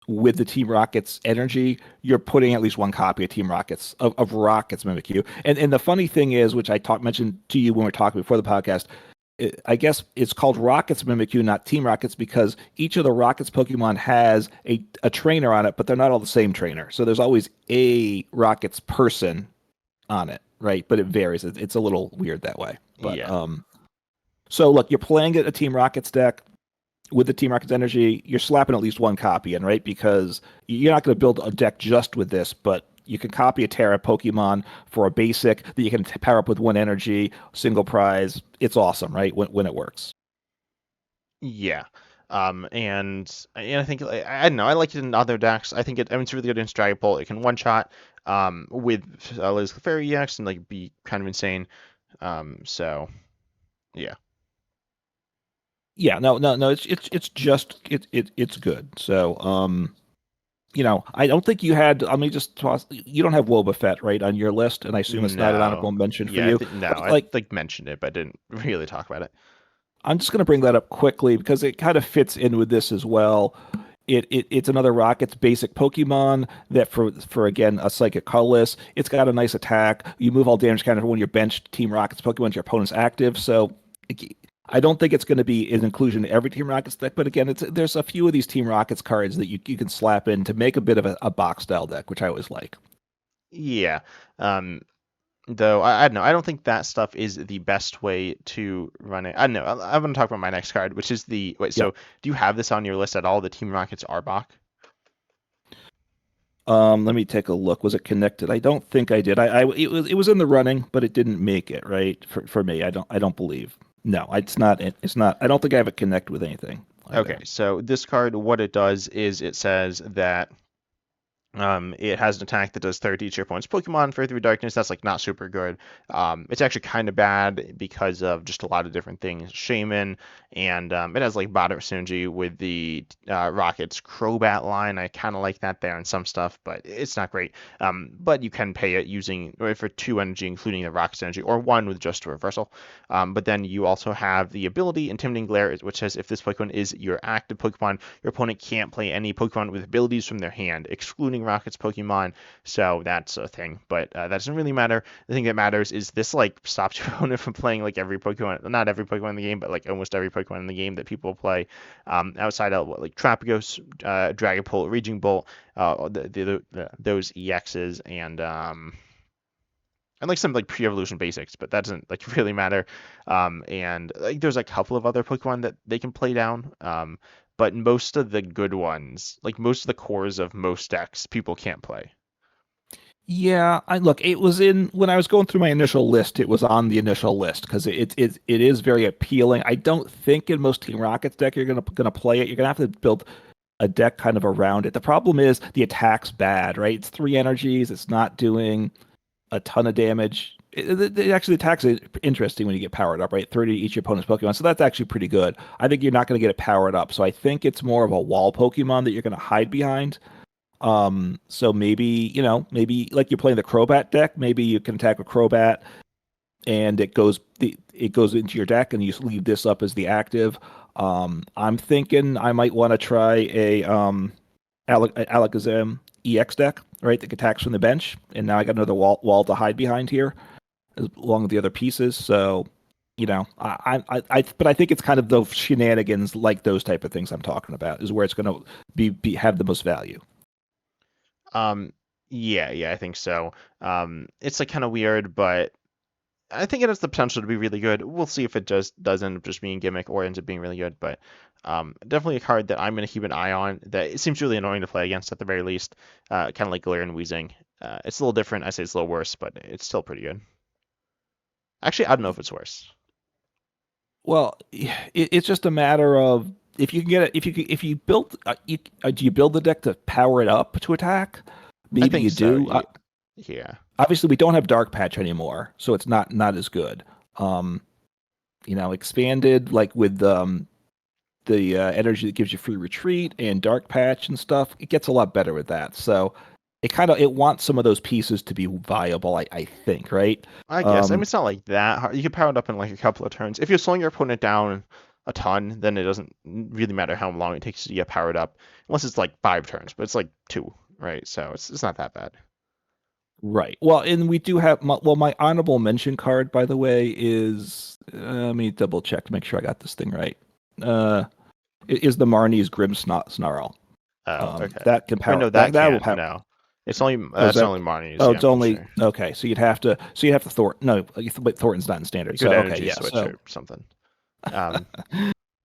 with the Team Rockets energy, you're putting at least one copy of Team Rockets of Rockets Mimikyu. And the funny thing is, which mentioned to you when we were talking before the podcast, I guess it's called Rockets Mimikyu, not Team Rockets, because each of the Rockets Pokemon has a trainer on it, but they're not all the same trainer. So there's always a Rockets person on it, right? But it varies. It's a little weird that way. But Yeah. so look, you're playing a Team Rockets deck with the Team Rockets energy. You're slapping at least one copy in, right? Because you're not going to build a deck just with this, but you can copy a Terra Pokemon for a basic that you can power up with one energy, single prize. It's awesome, right? When it works. Yeah. And I think I don't know. I like it in other decks. I think it's really good in Dragon Ball. It can one shot with Liz Clefairy EX and like be kind of insane. So yeah. Yeah, no. It's just it's good. So I don't think you had. Let me just toss. You don't have Wobbuffet right on your list, and I assume it's not an No. honorable mention for Yeah, you. no. I Like like mentioned it, but didn't really talk about it. I'm just going to bring that up quickly because it kind of fits in with this as well. It's another Rockets basic Pokemon that for again a Psychic Colorless. It's got a nice attack. You move all damage counter when you're benched Team Rockets Pokemon. Your opponent's active, so I don't think it's going to be an inclusion in every Team Rockets deck. But again, there's a few of these Team Rockets cards that you can slap in to make a bit of a box style deck, which I always like. Yeah. Um, Though I don't know, I don't think that stuff is the best way to run it. I don't know. I'm going to talk about my next card, which is the wait. Yeah. So do you have this on your list at all? The Team Rockets Arbok. Let me take a look. Was it connected? I don't think I did. It was in the running, but it didn't make it, right? For me, I don't believe. No, it's not. It's not. I don't think I have it connect with anything Okay, either. so this card, what it does is it says that it has an attack that does 30 to your opponent's Pokemon for 3 darkness. That's like not super good. It's actually kind of bad because of just a lot of different things. Shaymin, and it has like bottom synergy with the Rocket's Crobat line. I kind of like that there and some stuff, but it's not great. But you can pay it using or for 2 energy, including the Rocket's energy, or 1 with just a reversal. But then you also have the ability Intimidating Glare, which says if this Pokemon is your active Pokemon, your opponent can't play any Pokemon with abilities from their hand, excluding Rocket's Pokemon. So that's a thing, but that doesn't really matter. The thing that matters is this like stops your opponent from playing like every Pokemon, not every Pokemon in the game, but like almost every Pokemon in the game that people play. Outside of what, like Trapagos, Dragapult, Raging Bolt, those EXs, and like some like pre-evolution basics, but that doesn't like really matter. And like there's a couple of other Pokemon that they can play down. But most of the good ones, like most of the cores of most decks, people can't play. Yeah, I look. It was in when I was going through my initial list. It was on the initial list because it is very appealing. I don't think in most Team Rockets deck you're gonna play it. You're gonna have to build a deck kind of around it. The problem is the attack's bad, right? It's 3 energies. It's not doing a ton of damage. Actually, the attack's interesting when you get powered up, right? 30 to each opponent's Pokemon. So that's actually pretty good. I think you're not going to get it powered up. So I think it's more of a wall Pokemon that you're going to hide behind. So maybe like you're playing the Crobat deck, maybe you can attack with Crobat and it goes into your deck and you leave this up as the active. I'm thinking I might want to try a Alakazam EX deck, right? That attacks from the bench, and now I got another wall to hide behind here, along with the other pieces. So, but I think it's kind of those shenanigans, like those type of things I'm talking about, is where it's going to have the most value. Um, yeah, I think so. It's like kind of weird, but I think it has the potential to be really good. We'll see if it just does end up just being gimmick or ends up being really good. But definitely a card that I'm going to keep an eye on. That it seems really annoying to play against at the very least. Kind of like Glare and Wheezing. It's a little different. I say it's a little worse, but it's still pretty good. Actually, I don't know if it's worse. Well, it's just a matter of if you can get it. If you build, do you build the deck to power it up to attack? I Maybe think you so. do. Yeah. Obviously, we don't have Dark Patch anymore, so it's not as good. Expanded like with the energy that gives you free retreat and Dark Patch and stuff, it gets a lot better with that. So it wants some of those pieces to be viable, I think, right? I guess. I mean, it's not like that hard. You can power it up in like a couple of turns. If you're slowing your opponent down a ton, then it doesn't really matter how long it takes to get powered up, unless it's like 5 turns. But it's like 2, right? So it's not that bad. Right. Well, and we do have my honorable mention card, by the way, is let me double check to make sure I got this thing right. Is the Marnie's Grim Snarl. Oh, okay. That can Or power no, that that that will can't. power. No, it's only Oh, is that's that? only Marnie's. Oh, Yeah, it's I'm pretty only sure. okay. So you'd have to Thornton. No, but Thornton's not in You standard. could So okay, energy yeah. switch So or something. Um,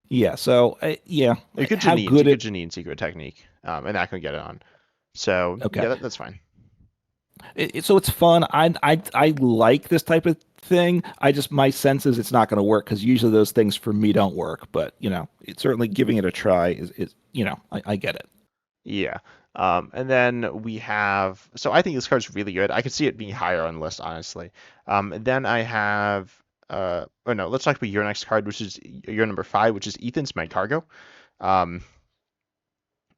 yeah. So yeah. you could How Janine. You good could it? Janine Secret Technique, and that can get it on. So Okay. yeah, that's fine. So it's fun. I like this type of thing. My sense is it's not going to work because usually those things for me don't work. But it's certainly giving it a try is I get it. Yeah. And then we have, so I think this card's really good. I could see it being higher on the list, honestly. Then I have, oh no, let's talk about your next card, which is your number 5, which is Ethan's Magcargo. Um,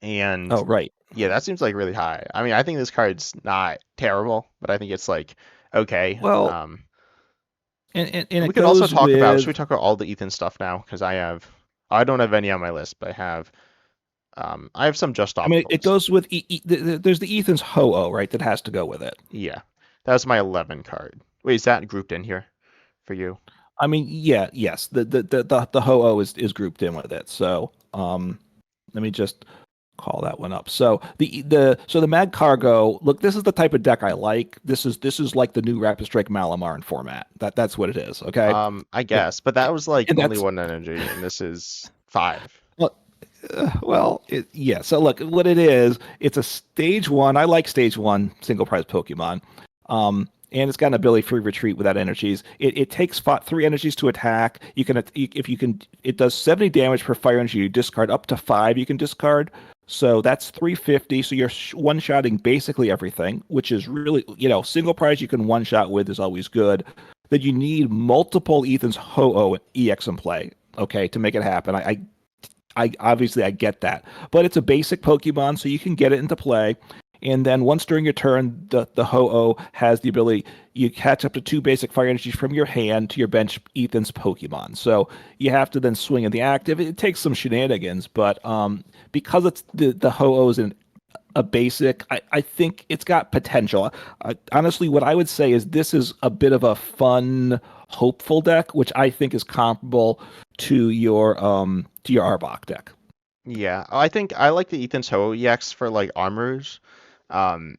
and Oh right. yeah, that seems like really high. I mean, I think this card's not terrible, but I think it's like okay. Well, and We it could also goes talk about, should we with. talk about all the Ethan stuff now? Because I don't have any on my list, but I have some just I off mean, the it list. goes with there's the Ethan's Ho-Oh, right? That has to go with it. Yeah, that was my 11 card. Wait, is that grouped in here for you? I mean, yeah, yes. The Ho-Oh is grouped in with it. So let me just call that one up. So the Magcargo, look, this is the type of deck I like. This is like the new Rapid Strike Malamar in format. That's what it is. Okay. I And, guess, but that was like and only that's 1 energy, and this is 5. well, Yeah. So look, what it is, it's a stage one. I like stage one single prize Pokemon. And it's got an ability for retreat without energies. It takes 3 energies to attack. You can, if you can, it does 70 damage per fire energy. You discard up to 5. You can discard. So that's 350. So you're one-shotting basically everything, which is really, single prize you can one-shot with is always good. That you need multiple Ethan's Ho-Oh EX in play, okay, to make it happen. I obviously I get that, but it's a basic Pokemon, so you can get it into play. And then once during your turn, the Ho-Oh has the ability you catch up to 2 basic fire energies from your hand to your bench Ethan's Pokemon. So you have to then swing in the active. It takes some shenanigans, but because it's the Ho-Oh is a basic, I think it's got potential. Honestly, what I would say is this is a bit of a fun, hopeful deck, which I think is comparable to your Arbok deck. Yeah, I think I like the Ethan's Ho EX for like armors, um,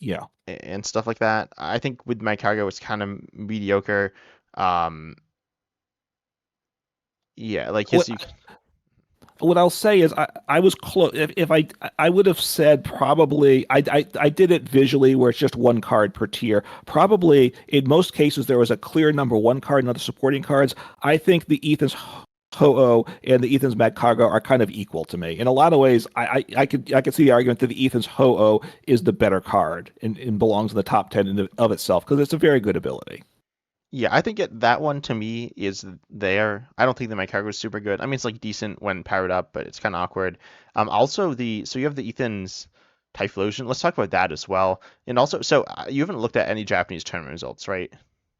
Yeah. and stuff like that. I think with Magcargo it's kind of mediocre. Um, yeah, like his What you. what I'll say is I was close. If I would have said probably I did it visually where it's just one card per tier. Probably in most cases there was a clear number one card and other supporting cards. I think the Ethan's Ho-Oh and the Ethan's Magcargo are kind of equal to me. In a lot of ways, I could see the argument that the Ethan's Ho-Oh is the better card and belongs in the top 10 of itself because it's a very good ability. Yeah, I think that one to me is there. I don't think that my character is super good. I mean, it's like decent when powered up, but it's kind of awkward. Also so you have the Ethan's Typhlosion. Let's talk about that as well. And also, so you haven't looked at any Japanese tournament results, right?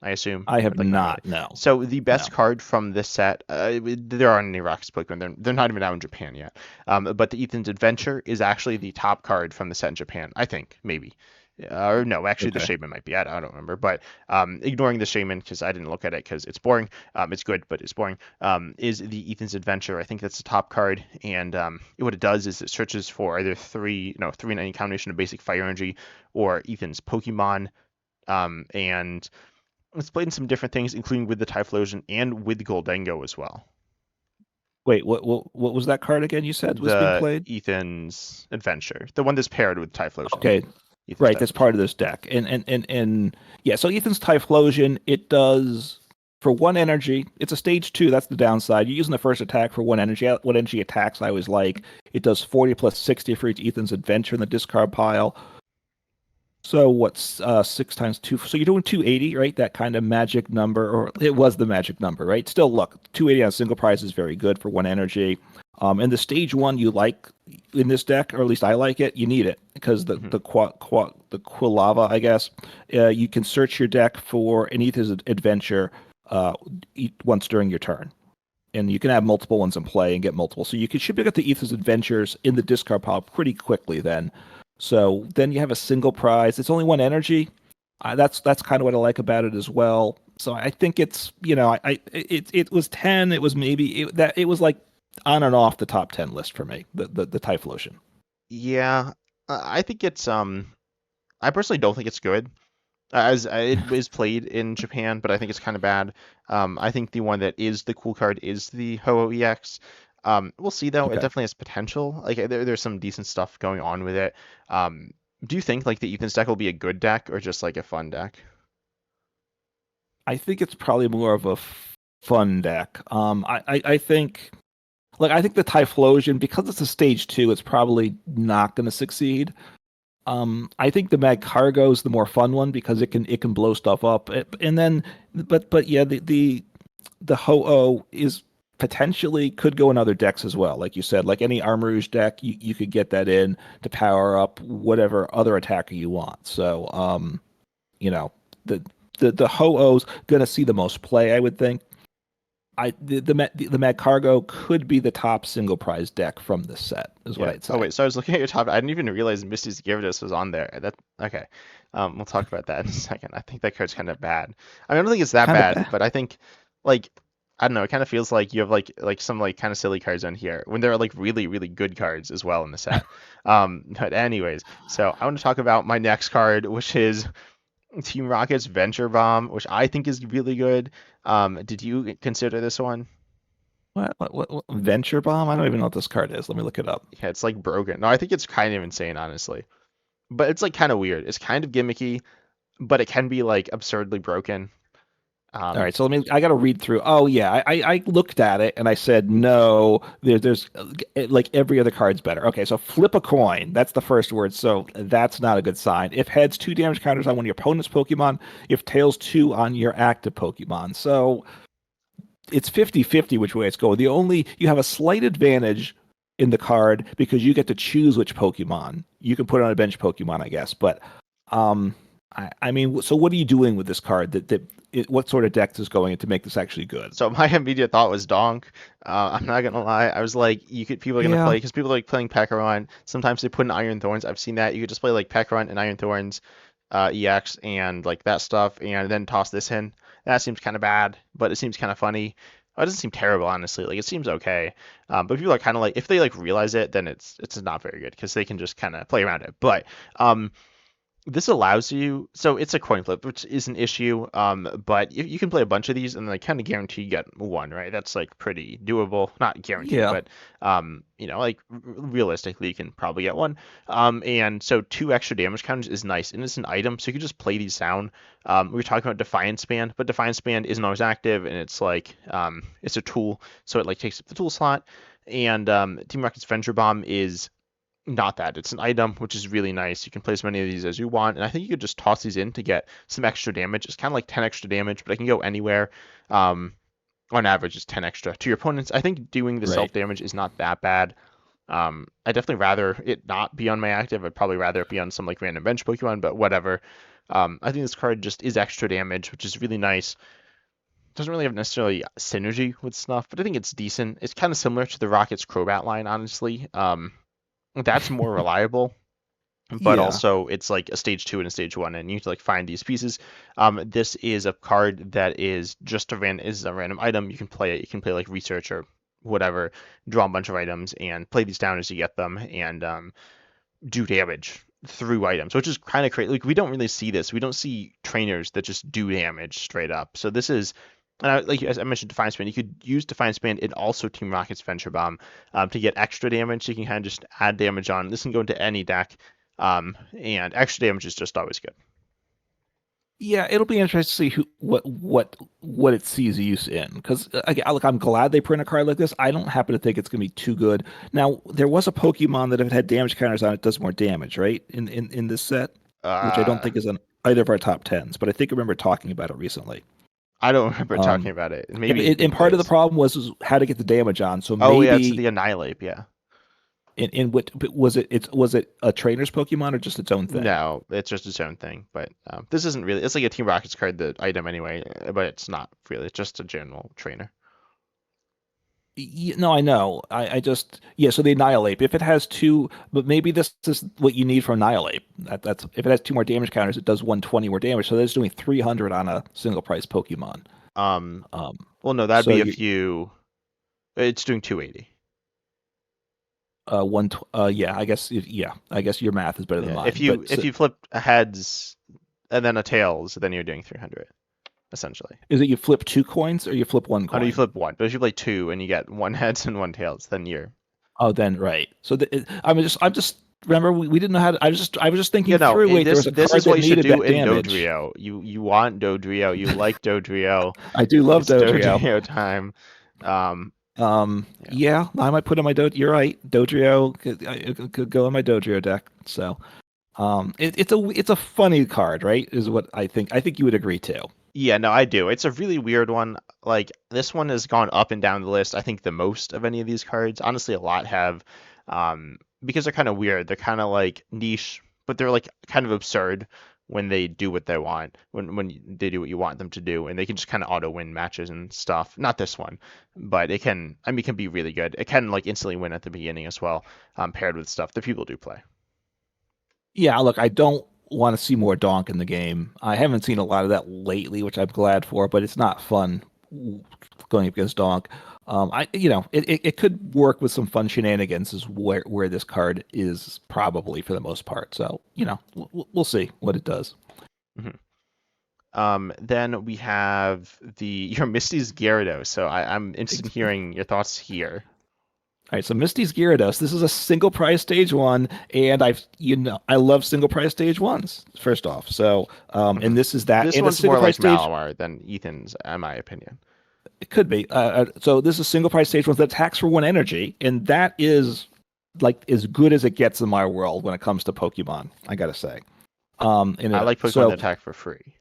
I assume, I or have like not really. not. No, So the best no. card from this set, there aren't any Rockets Pokemon. They're not even out in Japan yet. But the Ethan's Adventure is actually the top card from the set in Japan. I think maybe. Or no, actually the Okay. Shaymin might be. I don't remember. But ignoring the Shaymin because I didn't look at it because it's boring. It's good, but it's boring. Is the Ethan's Adventure? I think that's the top card, and what it does is it searches for either three in any combination of basic Fire Energy or Ethan's Pokemon, and it's played in some different things, including with the Typhlosion and with Goldengo as well. Wait, what was that card again? You said was being The played? Ethan's Adventure, the one that's paired with Typhlosion. Okay, Ethan's right. That's Typhlosion. part of this deck, and yeah. So Ethan's Typhlosion, it does for 1 energy. It's a stage two. That's the downside. You're using the first attack for 1 energy. What energy attacks I always like. It does 40 plus 60 for each Ethan's Adventure in the discard pile. So what's 6 times 2? So you're doing 280, right? That kind of magic number, or it was the magic number, right? Still, look, 280 on single prize is very good for 1 energy. And the stage one you like in this deck, or at least I like it. You need it because Hmm. the Quilava, I guess, you can search your deck for an Ether's Adventure once during your turn, and you can have multiple ones in play and get multiple. So should pick up the Ether's Adventures in the discard pile pretty quickly then. So then you have a single prize. It's only 1 energy. That's kind of what I like about it as well. So I think it's it was 10. It was maybe it was like on and off the top 10 list for me. The Typhlosion. Yeah, I think it's I personally don't think it's good. As it is played in Japan, but I think it's kind of bad. I think the one that is the cool card is the Ho-Oh EX. We'll see though. It Okay. definitely has potential. Like there's some decent stuff going on with it. Do you think like the Ethan's deck will be a good deck or just like a fun deck? I think it's probably more of a fun deck. I think I think the Typhlosion, because it's a stage two, it's probably not going to succeed. I think the Magcargo is the more fun one because it can blow stuff up. And then, but yeah, the Ho-Oh is potentially could go in other decks as well. Like you said, like any Armourouge deck, you could get that in to power up whatever other attacker you want. So, you know, the the Ho-Oh's gonna see the most play, I would think. The Magcargo could be the top single prize deck from this set, is what Yeah. I'd Oh say. wait, so I was looking at your top. I didn't even realize Misty's Gyarados was on there. That okay. We'll talk about that in a second. I think that card's kind of bad. I mean, I don't think it's that Kind of bad, bad. but I think like I don't know. It kind of feels like you have like some like kind of silly cards on here when there are like really really good cards as well in the set. But anyways, so I want to talk about my next card, which is Team Rocket's Venture Bomb, which I think is really good. Did you consider this one? What Venture Bomb? I don't even know what this card is. Let me look it up. Yeah, it's like broken. No, I think it's kind of insane, honestly. But it's like kind of weird. It's kind of gimmicky, but it can be like absurdly broken. All Um, right, so I got to read through. Oh yeah, I looked at it and I said no. There's like every other card's better. Okay, so flip a coin. That's the first word. So that's not a good sign. If heads, 2 damage counters on one of your opponent's Pokemon. If tails, 2 on your active Pokemon. So it's 50-50 which way it's going. You have a slight advantage in the card because you get to choose which Pokemon. You can put on a bench Pokemon, I guess. But um, I mean, so what are you doing with this card? What sort of deck is going in to make this actually good? so my immediate thought was Donk. I'm not gonna lie. I was like, people are gonna Yeah, play because people are like playing Pekaron. Sometimes they put in Iron Thorns. I've seen that. You could just play like Pekaron and Iron Thorns, EX and like that stuff, and then toss this in. That seems kind of bad, but it seems kind of funny. It doesn't seem terrible, honestly. Like it seems okay. But people are kind of like, if they like realize it, then it's not very good because they can just kind of play around it. But um, this allows you, so it's a coin flip, which is an issue, but you can play a bunch of these and they kind of guarantee you get one, right? That's like pretty doable. Not guarantee, yeah, but like realistically, you can probably get one. And so 2 extra damage counters is nice, and it's an item, so you can just play these down. We were talking about Defiance Band, but Defiance Band isn't always active, and it's like it's a tool, so it like takes up the tool slot. And Team Rocket's Venture Bomb is not that. It's an item, which is really nice. You can play as many of these as you want, and I think you could just toss these in to get some extra damage. It's kind of like 10 extra damage, but it can go anywhere. Um, on average, it's 10 extra to your opponents. I think doing the self right. damage is not that bad. I definitely rather it not be on my active. I'd probably rather it be on some like random bench Pokemon, but whatever. I think this card just is extra damage, which is really nice. Doesn't really have necessarily synergy with Snuff, but I think it's decent. It's kind of similar to the Rockets Crobat line, honestly. That's more reliable, but Yeah, also it's like a stage 2 and a stage 1, and you need to like find these pieces. This is a card that is just a random item. You can play it. You can play like research or whatever, draw a bunch of items and play these down as you get them, and do damage through items, which is kind of crazy. Like we don't really see this. We don't see trainers that just do damage straight up. So this is, and like as I mentioned, Defiance Band. You could use Defiance Band and also Team Rocket's Venture Bomb to get extra damage. So you can kind of just add damage on. This can go into any deck, and extra damage is just always good. yeah. It'll be interesting to see what it sees use in. Because look, I'm glad they print a card like this. I don't happen to think it's going to be too good. Now, there was a Pokemon that if it had damage counters on it, does more damage, right? In this set, which I don't Uh, think is on either of our top tens, but I think I remember talking about it recently. I don't remember talking Um, about it. and, Maybe and part of the is. problem was how to get the damage on. So Oh yeah, it's maybe the Annihilate. Yeah. in what was it? Was it a trainer's Pokemon or just its own thing? No, it's just its own thing. But this isn't really. It's like a Team Rockets card, the item anyway. But it's not really. It's just a general trainer. No, I know. I just yeah. So the Annihilate, if it has 2, but maybe this is what you need for Annihilate. That's if it has 2 more damage counters, it does 120 more damage. So that's doing 300 on a single price Pokemon. Um, Um, well, no, that'd so be you if you. It's doing 280. yeah. I guess your math is better than Yeah, mine. But if you flip a heads and then a tails, then you're doing 300 essentially. is it you flip 2 coins or you flip 1 Oh no, you coin? flip one, but if you play two and you get one heads and one tails, then you're. Oh, then right. So I'm just remember we didn't know how to. I was just Yeah, thinking no, through. Wait, there was a this card is what that you should needed do that in damage. Dodrio. You want Dodrio. You like Dodrio. I do love It's Dodrio. Dodrio time. Yeah. Yeah, I might put in my You're right. Dodrio could go in my Dodrio deck. So, it's a funny card, right? Is what I think. I think you would agree too. Yeah, no, I do. It's a really weird one. Like this one has gone up and down the list. I think the most of any of these cards. Honestly, a lot have, because they're kind of weird. They're kind of like niche, but they're like kind of absurd when they do what they want. When they do what you want them to do, and they can just kind of auto win matches and stuff. Not this one, but it can. I mean, it can be really good. It can like instantly win at the beginning as well, paired with stuff that people do play. Yeah, look, I don't want to see more Donk in the game. I haven't seen a lot of that lately, which I'm glad for, but it's not fun going up against Donk. It could work with some fun shenanigans is where this card is probably for the most part. So, we'll see what it does. Mhm. Then we have your Misty's Gyarados. So I'm interested in hearing your thoughts here. All right, so Misty's Gyarados. This is a single prize stage one, and I love single prize stage ones. First off, so and this is that, This and a one's single more prize like stage. Malamar than Ethan's, in my opinion. It could be. So this is single prize stage ones that attacks for 1 energy, and that is like as good as it gets in my world when it comes to Pokemon. I gotta say. I like Pokemon that attack for free.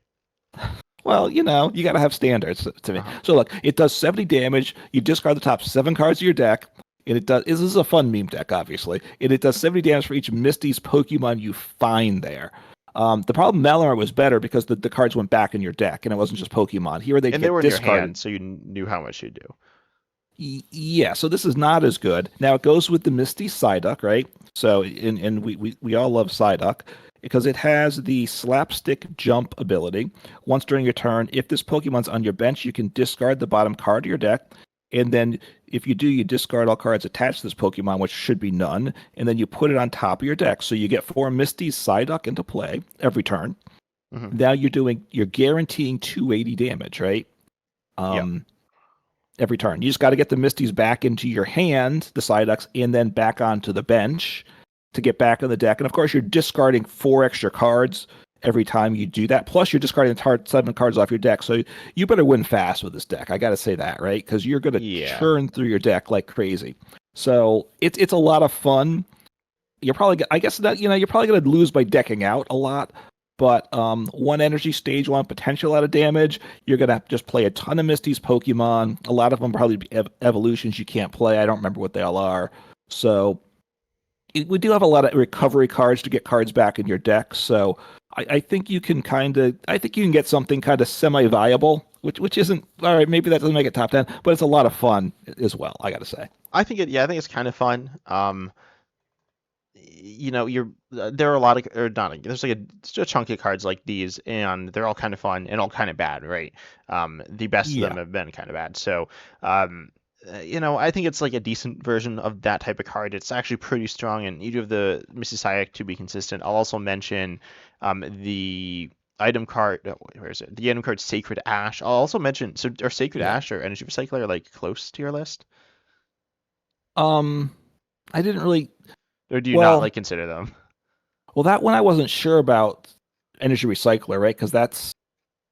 Well, you got to have standards to me. Uh-huh. So look, it does 70 damage. You discard the top 7 cards of your deck, and it does. This is a fun meme deck, obviously, and it does 70 damage for each Misty's Pokemon you find there. The problem Malamar was better because the cards went back in your deck, and it wasn't just Pokemon. Here they And get they were in discarded. your hand, so you knew how much you do. Yeah, so this is not as good. Now it goes with the Misty Psyduck, right? So and we all love Psyduck because it has the slapstick jump ability. Once during your turn, if this Pokemon's on your bench, you can discard the bottom card of your deck. And then if you do, you discard all cards attached to this Pokemon, which should be none, and then you put it on top of your deck. So you get 4 Misty Psyduck into play every turn. Mm-hmm. Now you're guaranteeing 280 damage, right? Yep. Every turn. You just got to get the Misties back into your hand, the Psyducks, and then back onto the bench to get back on the deck. And of course, you're discarding 4 extra cards every time you do that. Plus, you're discarding 7 cards off your deck. So you better win fast with this deck. I got to say that, right? Because you're going to churn through your deck like crazy. So it's a lot of fun. You're probably, I guess that you're probably going to lose by decking out a lot. But 1 energy stage 1 potential out of damage. You're gonna just play a ton of Misty's Pokemon. A lot of them probably be evolutions you can't play. I don't remember what they all are. So we do have a lot of recovery cards to get cards back in your deck. So I think you can get something kind of semi-viable, which isn't all right. Maybe that doesn't make it top 10, but it's a lot of fun as well. I got to say. I think it's kind of fun. There are a lot of or not there's like a chunk of cards like these, and they're all kind of fun and all kind of bad, right? The best of them have been kind of bad. So I think it's like a decent version of that type of card. It's actually pretty strong, and you do have the Misty Psychic to be consistent. I'll also mention the item card. Where is it? The item card Sacred Ash. I'll also mention are Sacred Ash or Energy Recycler like close to your list? I didn't really. Or do you not like consider them? Well, that one I wasn't sure about Energy Recycler, right? Because that's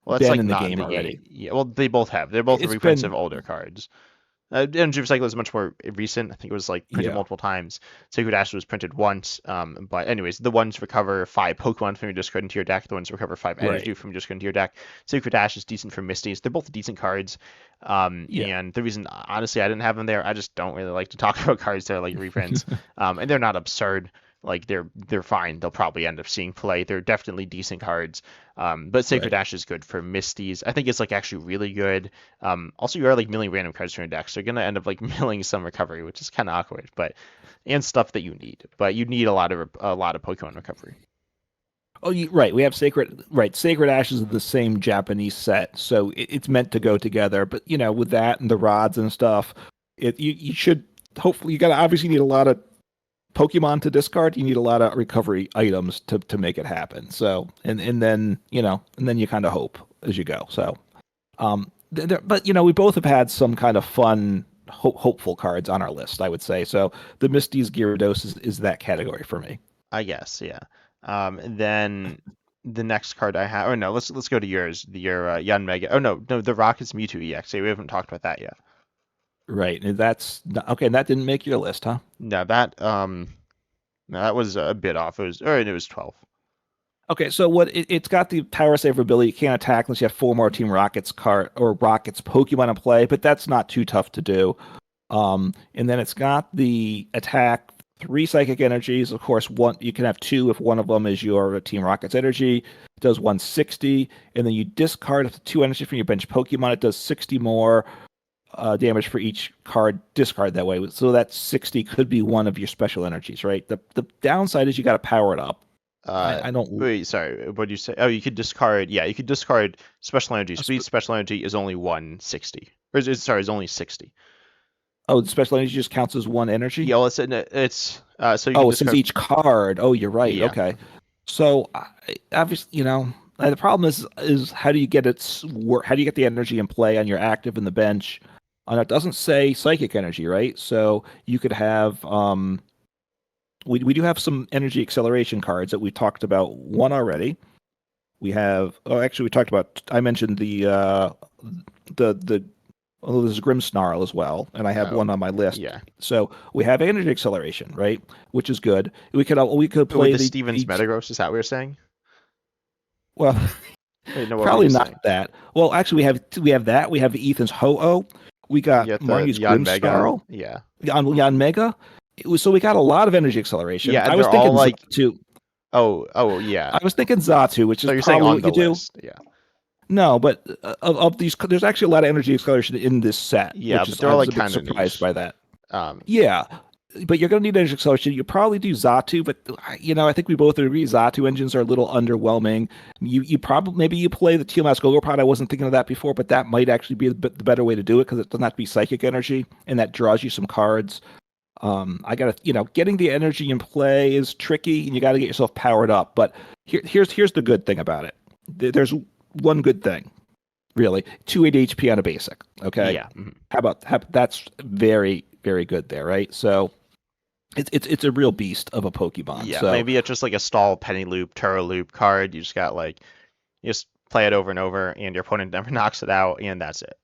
been like in the game already. Yeah, well, they both have. They're both reprints of older cards. Energy Recycler is much more recent. I think it was like printed multiple times. Sacred Ash was printed once. But anyways, the ones recover 5 Pokemon from your discard into your deck. The ones recover 5 energy from your discard into your deck. Sacred Ash is decent for Misties. They're both decent cards. And the reason, honestly, I didn't have them there, I just don't really like to talk about cards that are like reprints. And they're not absurd. Like they're fine. They'll probably end up seeing play. They're definitely decent cards. But Sacred Ash is good for Misties. I think it's like actually really good. Also, you are like milling random cards from your deck, so you're gonna end up like milling some recovery, which is kind of awkward, and stuff that you need. But you need a lot of Pokemon recovery. Oh, right. We have Sacred Ash is the same Japanese set, so it's meant to go together. But with that and the rods and stuff, you should hopefully you gotta obviously need a lot of Pokemon to discard. You need a lot of recovery items to make it happen. So and then you kind of hope as you go. So but we both have had some kind of fun hopeful cards on our list, I would say. So the Misty's Gyarados is that category for me, I guess. Yeah. And then the next card I have, no, let's go to yours, your Yanmega. Oh no, the Rocket's Mewtwo EX. We haven't talked about that yet. Right, and that's okay. And that didn't make your list, huh? No, that was a bit off. It was 12. Okay, so it's got the power save ability. You can't attack unless you have 4 more Team Rockets Rockets Pokemon in play, but that's not too tough to do. And then it's got the attack 3 psychic energies. Of course, one you can have 2 if one of them is your Team Rocket's energy. It does 160, and then you discard up to 2 energy from your bench Pokemon. It does 60 more damage for each card discard that way. So that 60 could be one of your special energies, right? The downside is you got to power it up. I don't. Wait, sorry. What did you say? Oh, you could discard. Yeah, you could discard special energy. Speed special energy is only 160. Or is only 60. Oh, the special energy just counts as 1 energy? Yeah, well, it's so you since each card. Oh, you're right. Yeah. Okay. So obviously, the problem is how do you get its work? How do you get the energy in play on your active in the bench? And it doesn't say psychic energy, right? So you could have we do have some energy acceleration cards that we talked about one already. We have actually we talked about I mentioned the oh, there's Grimmsnarl as well, and I have one on my list. Yeah. So we have energy acceleration, right? Which is good. We could play with the Stevens Metagross, is that what you're saying? Well, Wait, no, what were probably you not saying? that. Well, actually, we have that. We have Ethan's Ho-Oh. We got Yeah, the Marnie's Yanmega. Grimmsnarl. Yeah. On Yanmega. So we got a lot of energy acceleration. Yeah, I and was they're all thinking like, Zatu. Yeah. I was thinking Zatu, which So is you're saying probably on what the you do. list, yeah. No, but of these, there's actually a lot of energy acceleration in this set, Yeah, which but is they're I all was like a bit kind of surprised niche. by that. Um, Yeah, but you're going to need energy acceleration. You probably do Zatu, but I think we both agree Zatu engines are a little underwhelming. You probably maybe you play the TMS Gogopod. I wasn't thinking of that before, but that might actually be the better way to do it because it doesn't have to be psychic energy, and that draws you some cards. I gotta, getting the energy in play is tricky, and you got to get yourself powered up. But here's the good thing about it. There's one good thing, really. 280 HP on a basic. Okay. yeah. Mm-hmm. How that's very very good there, right? So it's a real beast of a Pokemon. Yeah, So maybe it's just like a stall penny loop, Turo loop card. You just got like, you just play it over and over, and your opponent never knocks it out, and that's it.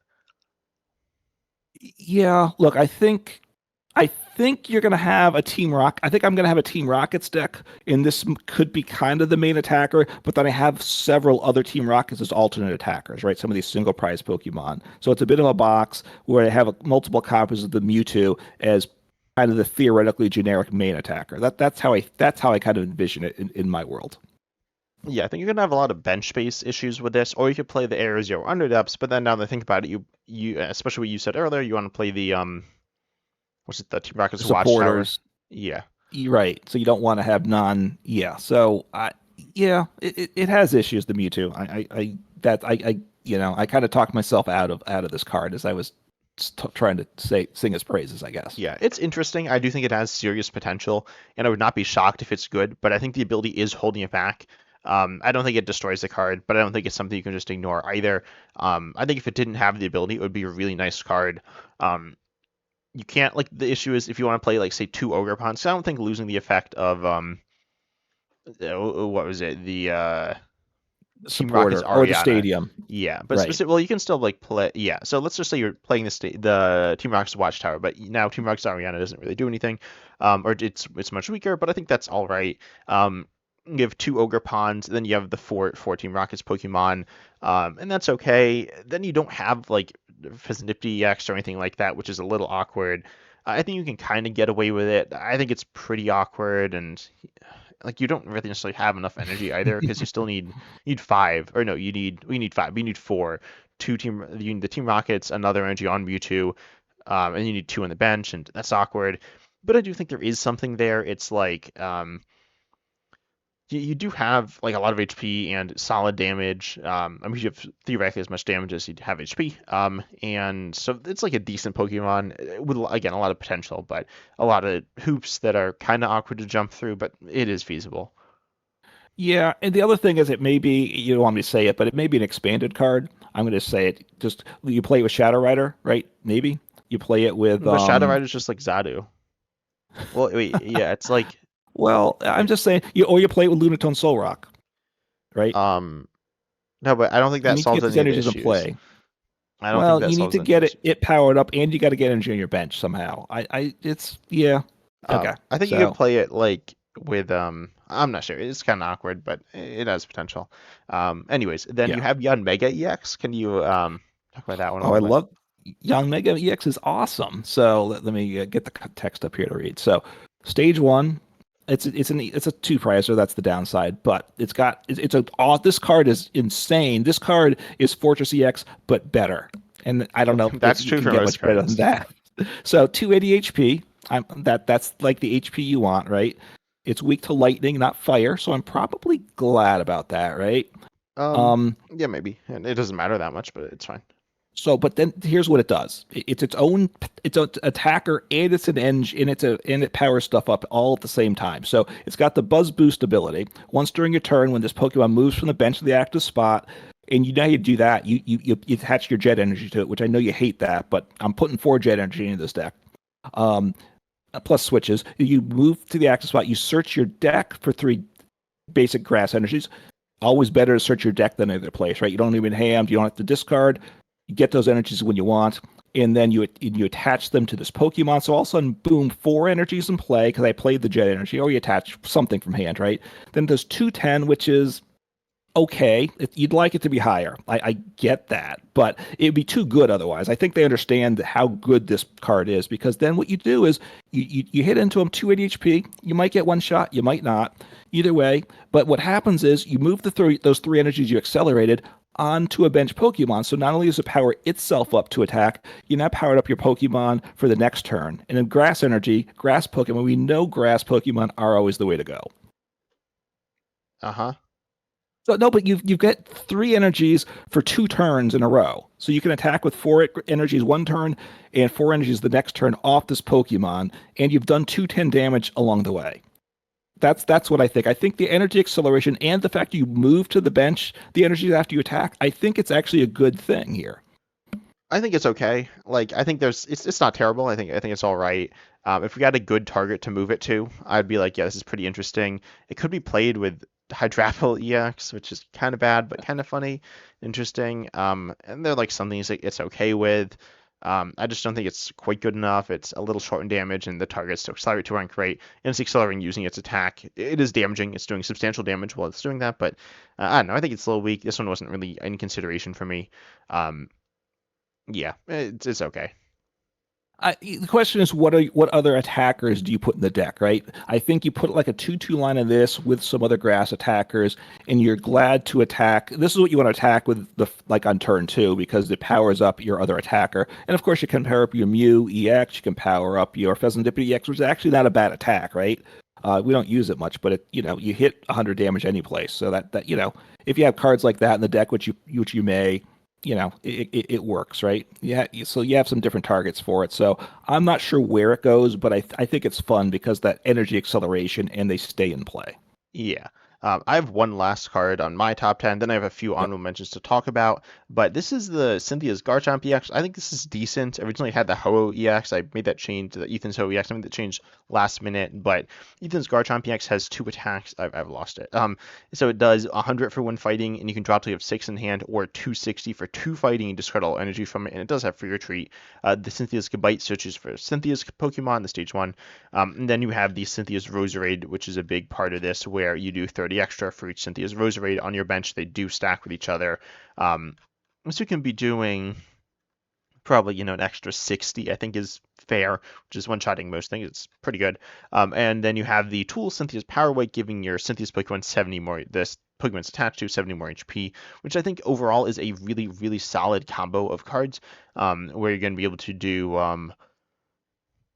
yeah, look, I think you're gonna have a Team Rock. I think I'm gonna have a Team Rockets deck, and this could be kind of the main attacker. But then I have several other Team Rockets as alternate attackers, right? Some of these single prize Pokemon. So it's a bit of a box where I have multiple copies of the Mewtwo as kind of the theoretically generic main attacker. That's how I kind of envision it in my world. Yeah, I think you're gonna have a lot of bench space issues with this, or you could play the Air Zero Underdepths. But then now that I think about it, you especially what you said earlier, you want to play the what's it, the Team Rocket's Watchtower. Supporters, Yeah. you're right. So you don't want to have non. Yeah. So it has issues. The Mewtwo. I kind of talked myself out of this card as I was trying to sing his praises, I guess. Yeah, it's interesting. I do think it has serious potential, and I would not be shocked if it's good, but I think the ability is holding it back. I don't think it destroys the card, but I don't think it's something you can just ignore either. I think if it didn't have the ability, it would be a really nice card. You can't, like, the issue is if you want to play, like, say, two Ogerpons, I don't think losing the effect of, what was it? The Team Rocket's Supporter or the Ariana. stadium. Yeah, but Right. well, you can still like play. Yeah, so let's just say you're playing the Team Rocket's Watchtower, but now Team Rocket's Ariana doesn't really do anything, or it's much weaker. But I think that's all right. You have two Ogre Ponds, then you have the four Team Rockets Pokemon, and that's okay. Then you don't have like Fizznifty EX or anything like that, which is a little awkward. I think you can kind of get away with it. I think it's pretty awkward, and like you don't really necessarily have enough energy either because you still need five, or no, we need five. You need four. You need the Team Rockets, another energy on Mewtwo, and you need two on the bench, and that's awkward. But I do think there is something there. It's like you do have like a lot of HP and solid damage. I mean, you have theoretically as much damage as you have HP. And so it's like a decent Pokemon with again a lot of potential, but a lot of hoops that are kind of awkward to jump through. But it is feasible. Yeah, and the other thing is it may be you don't want me to say it, but it may be an expanded card. I'm going to say it. Just you play it with Shadow Rider, right? Maybe you play it with But Shadow Rider's just like Zadu. Well, wait, yeah, it's like Well, I'm wait, just saying you play it with Lunatone Soul Rock, right? um, no, but I don't think You that need to solves get these any of the energies in issues. play. I don't think Well, that you need solves to any of get the it issues. it powered up, and you got to get energy on your bench somehow. It's yeah. Okay, I think you could so play it like with I'm not sure. It's kind of awkward, but it has potential. Anyways, then you yeah. have Yanmega EX. Can you talk about that one a Oh, I little bit? love Young Mega EX is awesome. So let me get the text up here to read. So stage one, it's a two pricer. That's the downside, but it's a this card is insane. This card is Fortress EX, but better. And I don't know if That's you true can for get most much better than cards. that. So 280 HP. That's like the HP you want, right? It's weak to lightning, not fire. So I'm probably glad about that, right? Um, Um, yeah, maybe. And it doesn't matter that much, but it's fine. So, but then here's what it does. It's it's an attacker and it's an engine and it powers stuff up all at the same time. So it's got the buzz boost ability. Once during your turn, when this Pokemon moves from the bench to the active spot, and you know how you do that, you attach your jet energy to it, which I know you hate that, but I'm putting 4 jet energy into this deck. Um, Plus switches. You move to the active spot, you search your deck for 3 basic grass energies. Always better to search your deck than other place, right? You don't even hand, you don't have to discard. You get those energies when you want, and then you attach them to this Pokemon. So all of a sudden, boom, 4 energies in play because I played the jet energy. Or you attach something from hand, right? Then there's 210, which is okay. You'd like it to be higher. I get that, but it'd be too good otherwise. I think they understand how good this card is because then what you do is you hit into them 280 HP. You might get one shot, you might not. Either way, but what happens is you move those 3 energies you accelerated onto a bench Pokemon. So not only does it power itself up to attack, you now powered up your Pokemon for the next turn. And in Grass Energy, Grass Pokemon, we know Grass Pokemon are always the way to go. Uh-huh. So no, but you've got 3 energies for 2 turns in a row. So you can attack with 4 energies one turn and 4 energies the next turn off this Pokemon, and you've done 210 damage along the way. That's what I think. I think the energy acceleration and the fact you move to the bench, the energies after you attack, I think it's actually a good thing here. I think it's okay. Like I think it's not terrible. I think it's all right. If we got a good target to move it to, I'd be like, yeah, this is pretty interesting. It could be played with Hydrapple EX, which is kind of bad but kind of funny, interesting. And they're like some things that it's okay with. I just don't think it's quite good enough. It's a little short in damage, and the target's to accelerate to rank rate, and it's accelerating using its attack. It is damaging. It's doing substantial damage while it's doing that, but I don't know. I think it's a little weak. This one wasn't really in consideration for me. Yeah, it's okay. The question is, what other attackers do you put in the deck, right? I think you put like a 2/2 line of this with some other grass attackers, and you're glad to attack. This is what you want to attack with like on turn 2 because it powers up your other attacker. And of course, you can power up your Mew EX. You can power up your Pheasantipity EX, which is actually not a bad attack, right? We don't use it much, but you hit 100 damage any place. So that if you have cards like that in the deck, which you may. It works, right? Yeah, so you have some different targets for it. So I'm not sure where it goes, but I think it's fun because that energy acceleration and they stay in play. Yeah. I have one last card on my top 10, then I have a few honorable mentions to talk about, but this is the Cynthia's Garchomp EX. I think this is decent. I originally had the Ho-Oh EX. I made that change to the Ethan's Ho-Oh EX. I made that change last minute, but Ethan's Garchomp EX has 2 attacks. I've lost it. So it does 100 for 1 fighting, and you can drop till you have 6 in hand, or 260 for 2 fighting and discard all energy from it, and it does have free retreat. The Cynthia's Gabite searches for Cynthia's Pokemon, the stage 1. And then you have the Cynthia's Roserade, which is a big part of this, where you do 30 extra for each Cynthia's Roserade on your bench. They do stack with each other. So you can be doing probably, an extra 60, I think is fair, which is one-shotting most things. It's pretty good. And then you have the tool Cynthia's Power Weight, giving your Cynthia's Pokemon 70 more, this Pokemon's attached to 70 more HP, which I think overall is a really, really solid combo of cards, where you're going to be able to do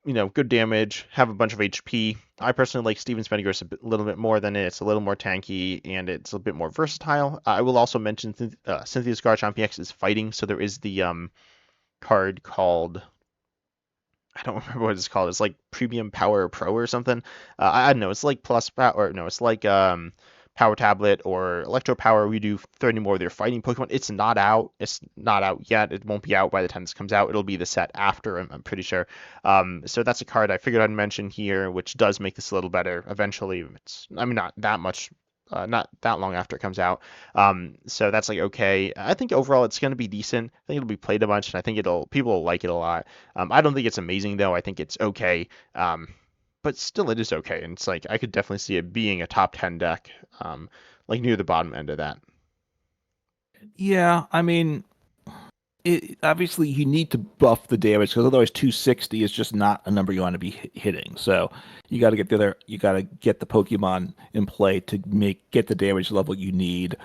good damage, have a bunch of HP. I personally like Steven's Metagross a little bit more than it. It's a little more tanky, and it's a bit more versatile. I will also mention Cynthia's Garchomp EX is fighting, so there is the card called, I don't remember what it's called. It's like Premium Power Pro or something. I don't know. It's like Plus Power, or no, it's like Power Tablet or Electro Power. We do 30 more of their fighting Pokemon. It's not out. It's not out yet. It won't be out by the time this comes out. It'll be the set after, I'm pretty sure. So that's a card I figured I'd mention here, which does make this a little better eventually. Not that much, not that long after it comes out. So that's like okay. I think overall it's going to be decent. I think it'll be played a bunch, and I think people will like it a lot. I don't think it's amazing though. I think it's okay. But still it is okay, and it's like I could definitely see it being a top 10 deck, like near the bottom end of that. Yeah, obviously you need to buff the damage because otherwise 260 is just not a number you want to be hitting. So you got to get get the Pokemon in play to get the damage level you need.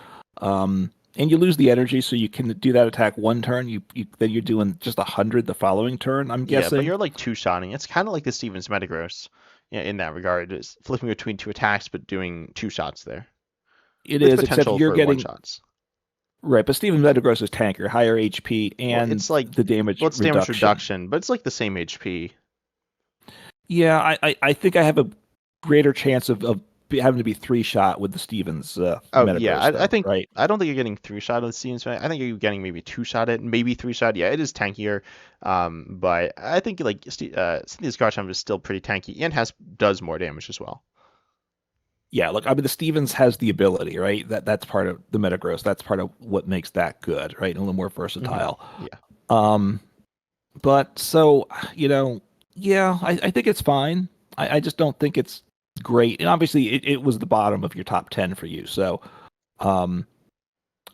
And you lose the energy, so you can do that attack one turn. Then you're doing just 100 the following turn. I'm guessing. Yeah, but you're like two-shotting. It's kind of like the Stevens Metagross, in that regard. It's flipping between 2 attacks, but doing 2 shots there. It With is, except potential you're for getting 1 shots. Right, but Steven Metagross is tankier, higher HP, Well, and it's like, the damage well, it's damage reduction. reduction, but it's like the same HP. Yeah, I think I have a greater chance of having to be three shot with the Stevens Oh yeah, Metagross, I though, think right? I don't think you're getting three shot of the Steam Spy. I think you're getting maybe two shot it, maybe three shot. Yeah, it is tankier. But I think like Cynthia's Garchomp is still pretty tanky and does more damage as well. Yeah, look, I mean the Stevens has the ability, right? That's part of the Metagross. That's part of what makes that good, right? And a little more versatile. Yeah. Um, but so yeah, I think it's fine. I just don't think it's great. And obviously, it was the bottom of your top 10 for you. So, um,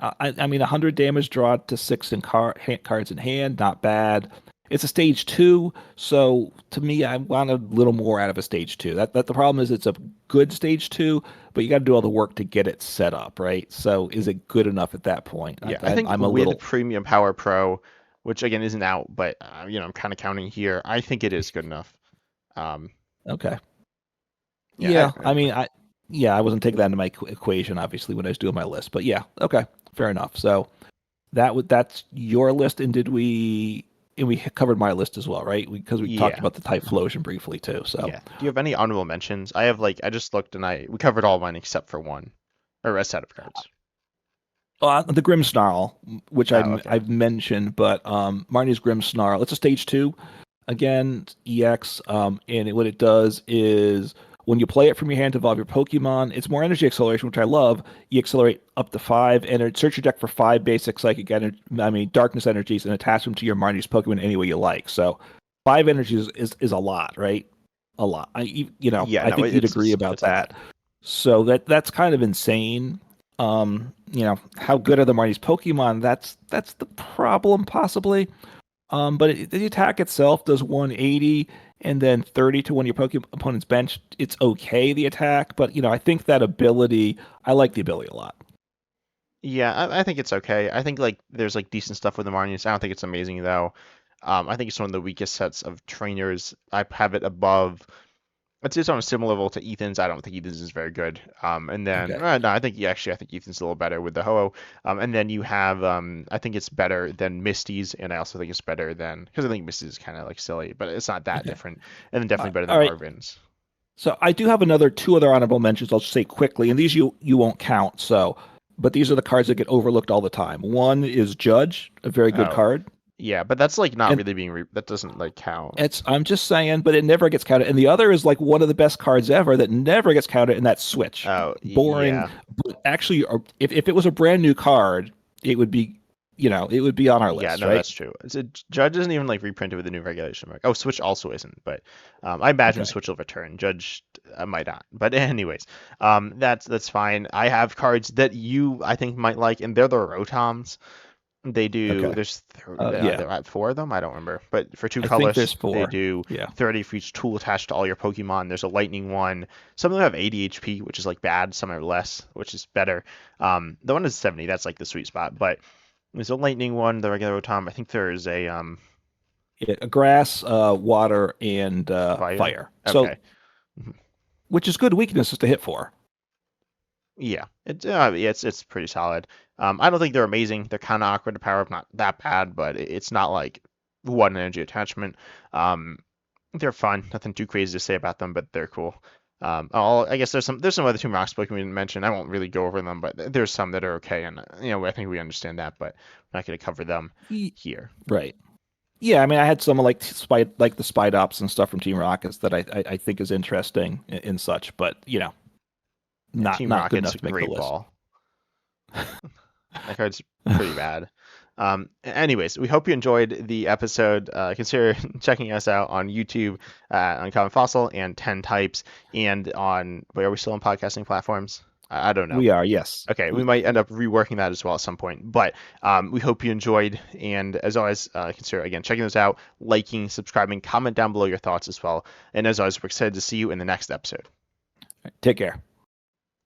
I mean, 100 damage draw to six cards in hand, not bad. It's a stage two, so to me, I want a little more out of a stage two. That the problem is, it's a good stage two, but you got to do all the work to get it set up, right? So, is it good enough at that point? Yeah, I think I'm a with little Premium Power Pro, which again isn't out, but I'm kind of counting here. I think it is good enough. Um, okay. yeah, Yeah, I mean, I wasn't taking that into my equation obviously when I was doing my list, but yeah, okay, fair enough. So that's your list, and we covered my list as well, right? Because we talked yeah, about the Typhlosion briefly too. So yeah. Do you have any honorable mentions? I have like I just looked and we covered all mine except for one, or a set of cards. the Grimmsnarl, which Oh, okay. I've mentioned, but Marnie's Grimmsnarl, it's a stage two. Again, EX, what it does is when you play it from your hand to evolve your Pokemon, it's more energy acceleration, which I love. You accelerate up to five, and search your deck for five basic psychic energy, darkness energies, and attach them to your Marnie's Pokemon any way you like. So, five energies is a lot, right? A lot. Yeah, I no, think you'd agree about it's a lot. that. So that's kind of insane. How good are the Marnie's Pokemon? That's the problem, possibly. But the attack itself does 180 and then 30 to when your opponent's bench. It's okay, the attack, but I think that ability, I like the ability a lot. Yeah, I think it's okay. I think like there's like decent stuff with the Marnies. I don't think it's amazing though. I think it's one of the weakest sets of trainers. I have it above. It's on a similar level to Ethan's. I don't think Ethan's is very good. And then Okay. no, I think I think Ethan's a little better with the Ho-Oh. And then you have I think it's better than Misty's, and I also think it's better than because I think Misty's is kind of like silly, but it's not that Okay. different. And then definitely better All than right. Marvin's. So I do have two other honorable mentions. I'll just say quickly, and these you won't count. So, but these are the cards that get overlooked all the time. One is Judge, a very good Oh, card, yeah, but that's like not and really that doesn't like count. I'm just saying, but it never gets counted. And the other is like one of the best cards ever that never gets counted, and that's Switch. Oh, Boring, yeah. but actually, if it was a brand new card, it would be, it would be on our Yeah, list, no, right? that's true. Judge isn't even like reprinted with the new regulation mark. Oh, Switch also isn't, but I imagine Okay, Switch will return. Judge might not, but anyways, that's fine. I have cards that I think might like, and they're the Rotoms. They do. okay, yeah. There are four of them. I don't remember, but for two I think there's colors, they four. do Yeah. 30 for each tool attached to all your Pokemon. There's a lightning one. Some of them have 80 HP, which is like bad. Some are less, which is better. The one is 70. That's like the sweet spot, but. There's a lightning one, the regular Rotom. I think there is a Grass, water, and fire. fire. So, Okay. Mhm. which is good weaknesses to hit for. Yeah. Yeah, it's pretty solid. I don't think they're amazing. They're kind of awkward to power up, not that bad, but it's not like one energy attachment. Um, they're fun. Nothing too crazy to say about them, but they're cool. I guess there's some other two Rocks Pokemon we didn't mention. I won't really go over them, but there's some that are okay, and I think we understand that, but we're not going to cover them Ye- here. Right. Yeah, I mean, I had some like the Spite Ops and stuff from Team Rockets that I think is interesting and such, but Yeah, not Team not good Rocket's enough a to make the great list. ball. That card's pretty bad. Anyways, we hope you enjoyed the episode. Consider checking us out on YouTube, on Common Fossil and 10 Types, and on, wait, are we still on podcasting platforms? I don't know. We are, yes. Okay, we might end up reworking that as well at some point. But we hope you enjoyed. And as always, consider, again, checking those out, liking, subscribing, comment down below your thoughts as well. And as always, we're excited to see you in the next episode. Take care.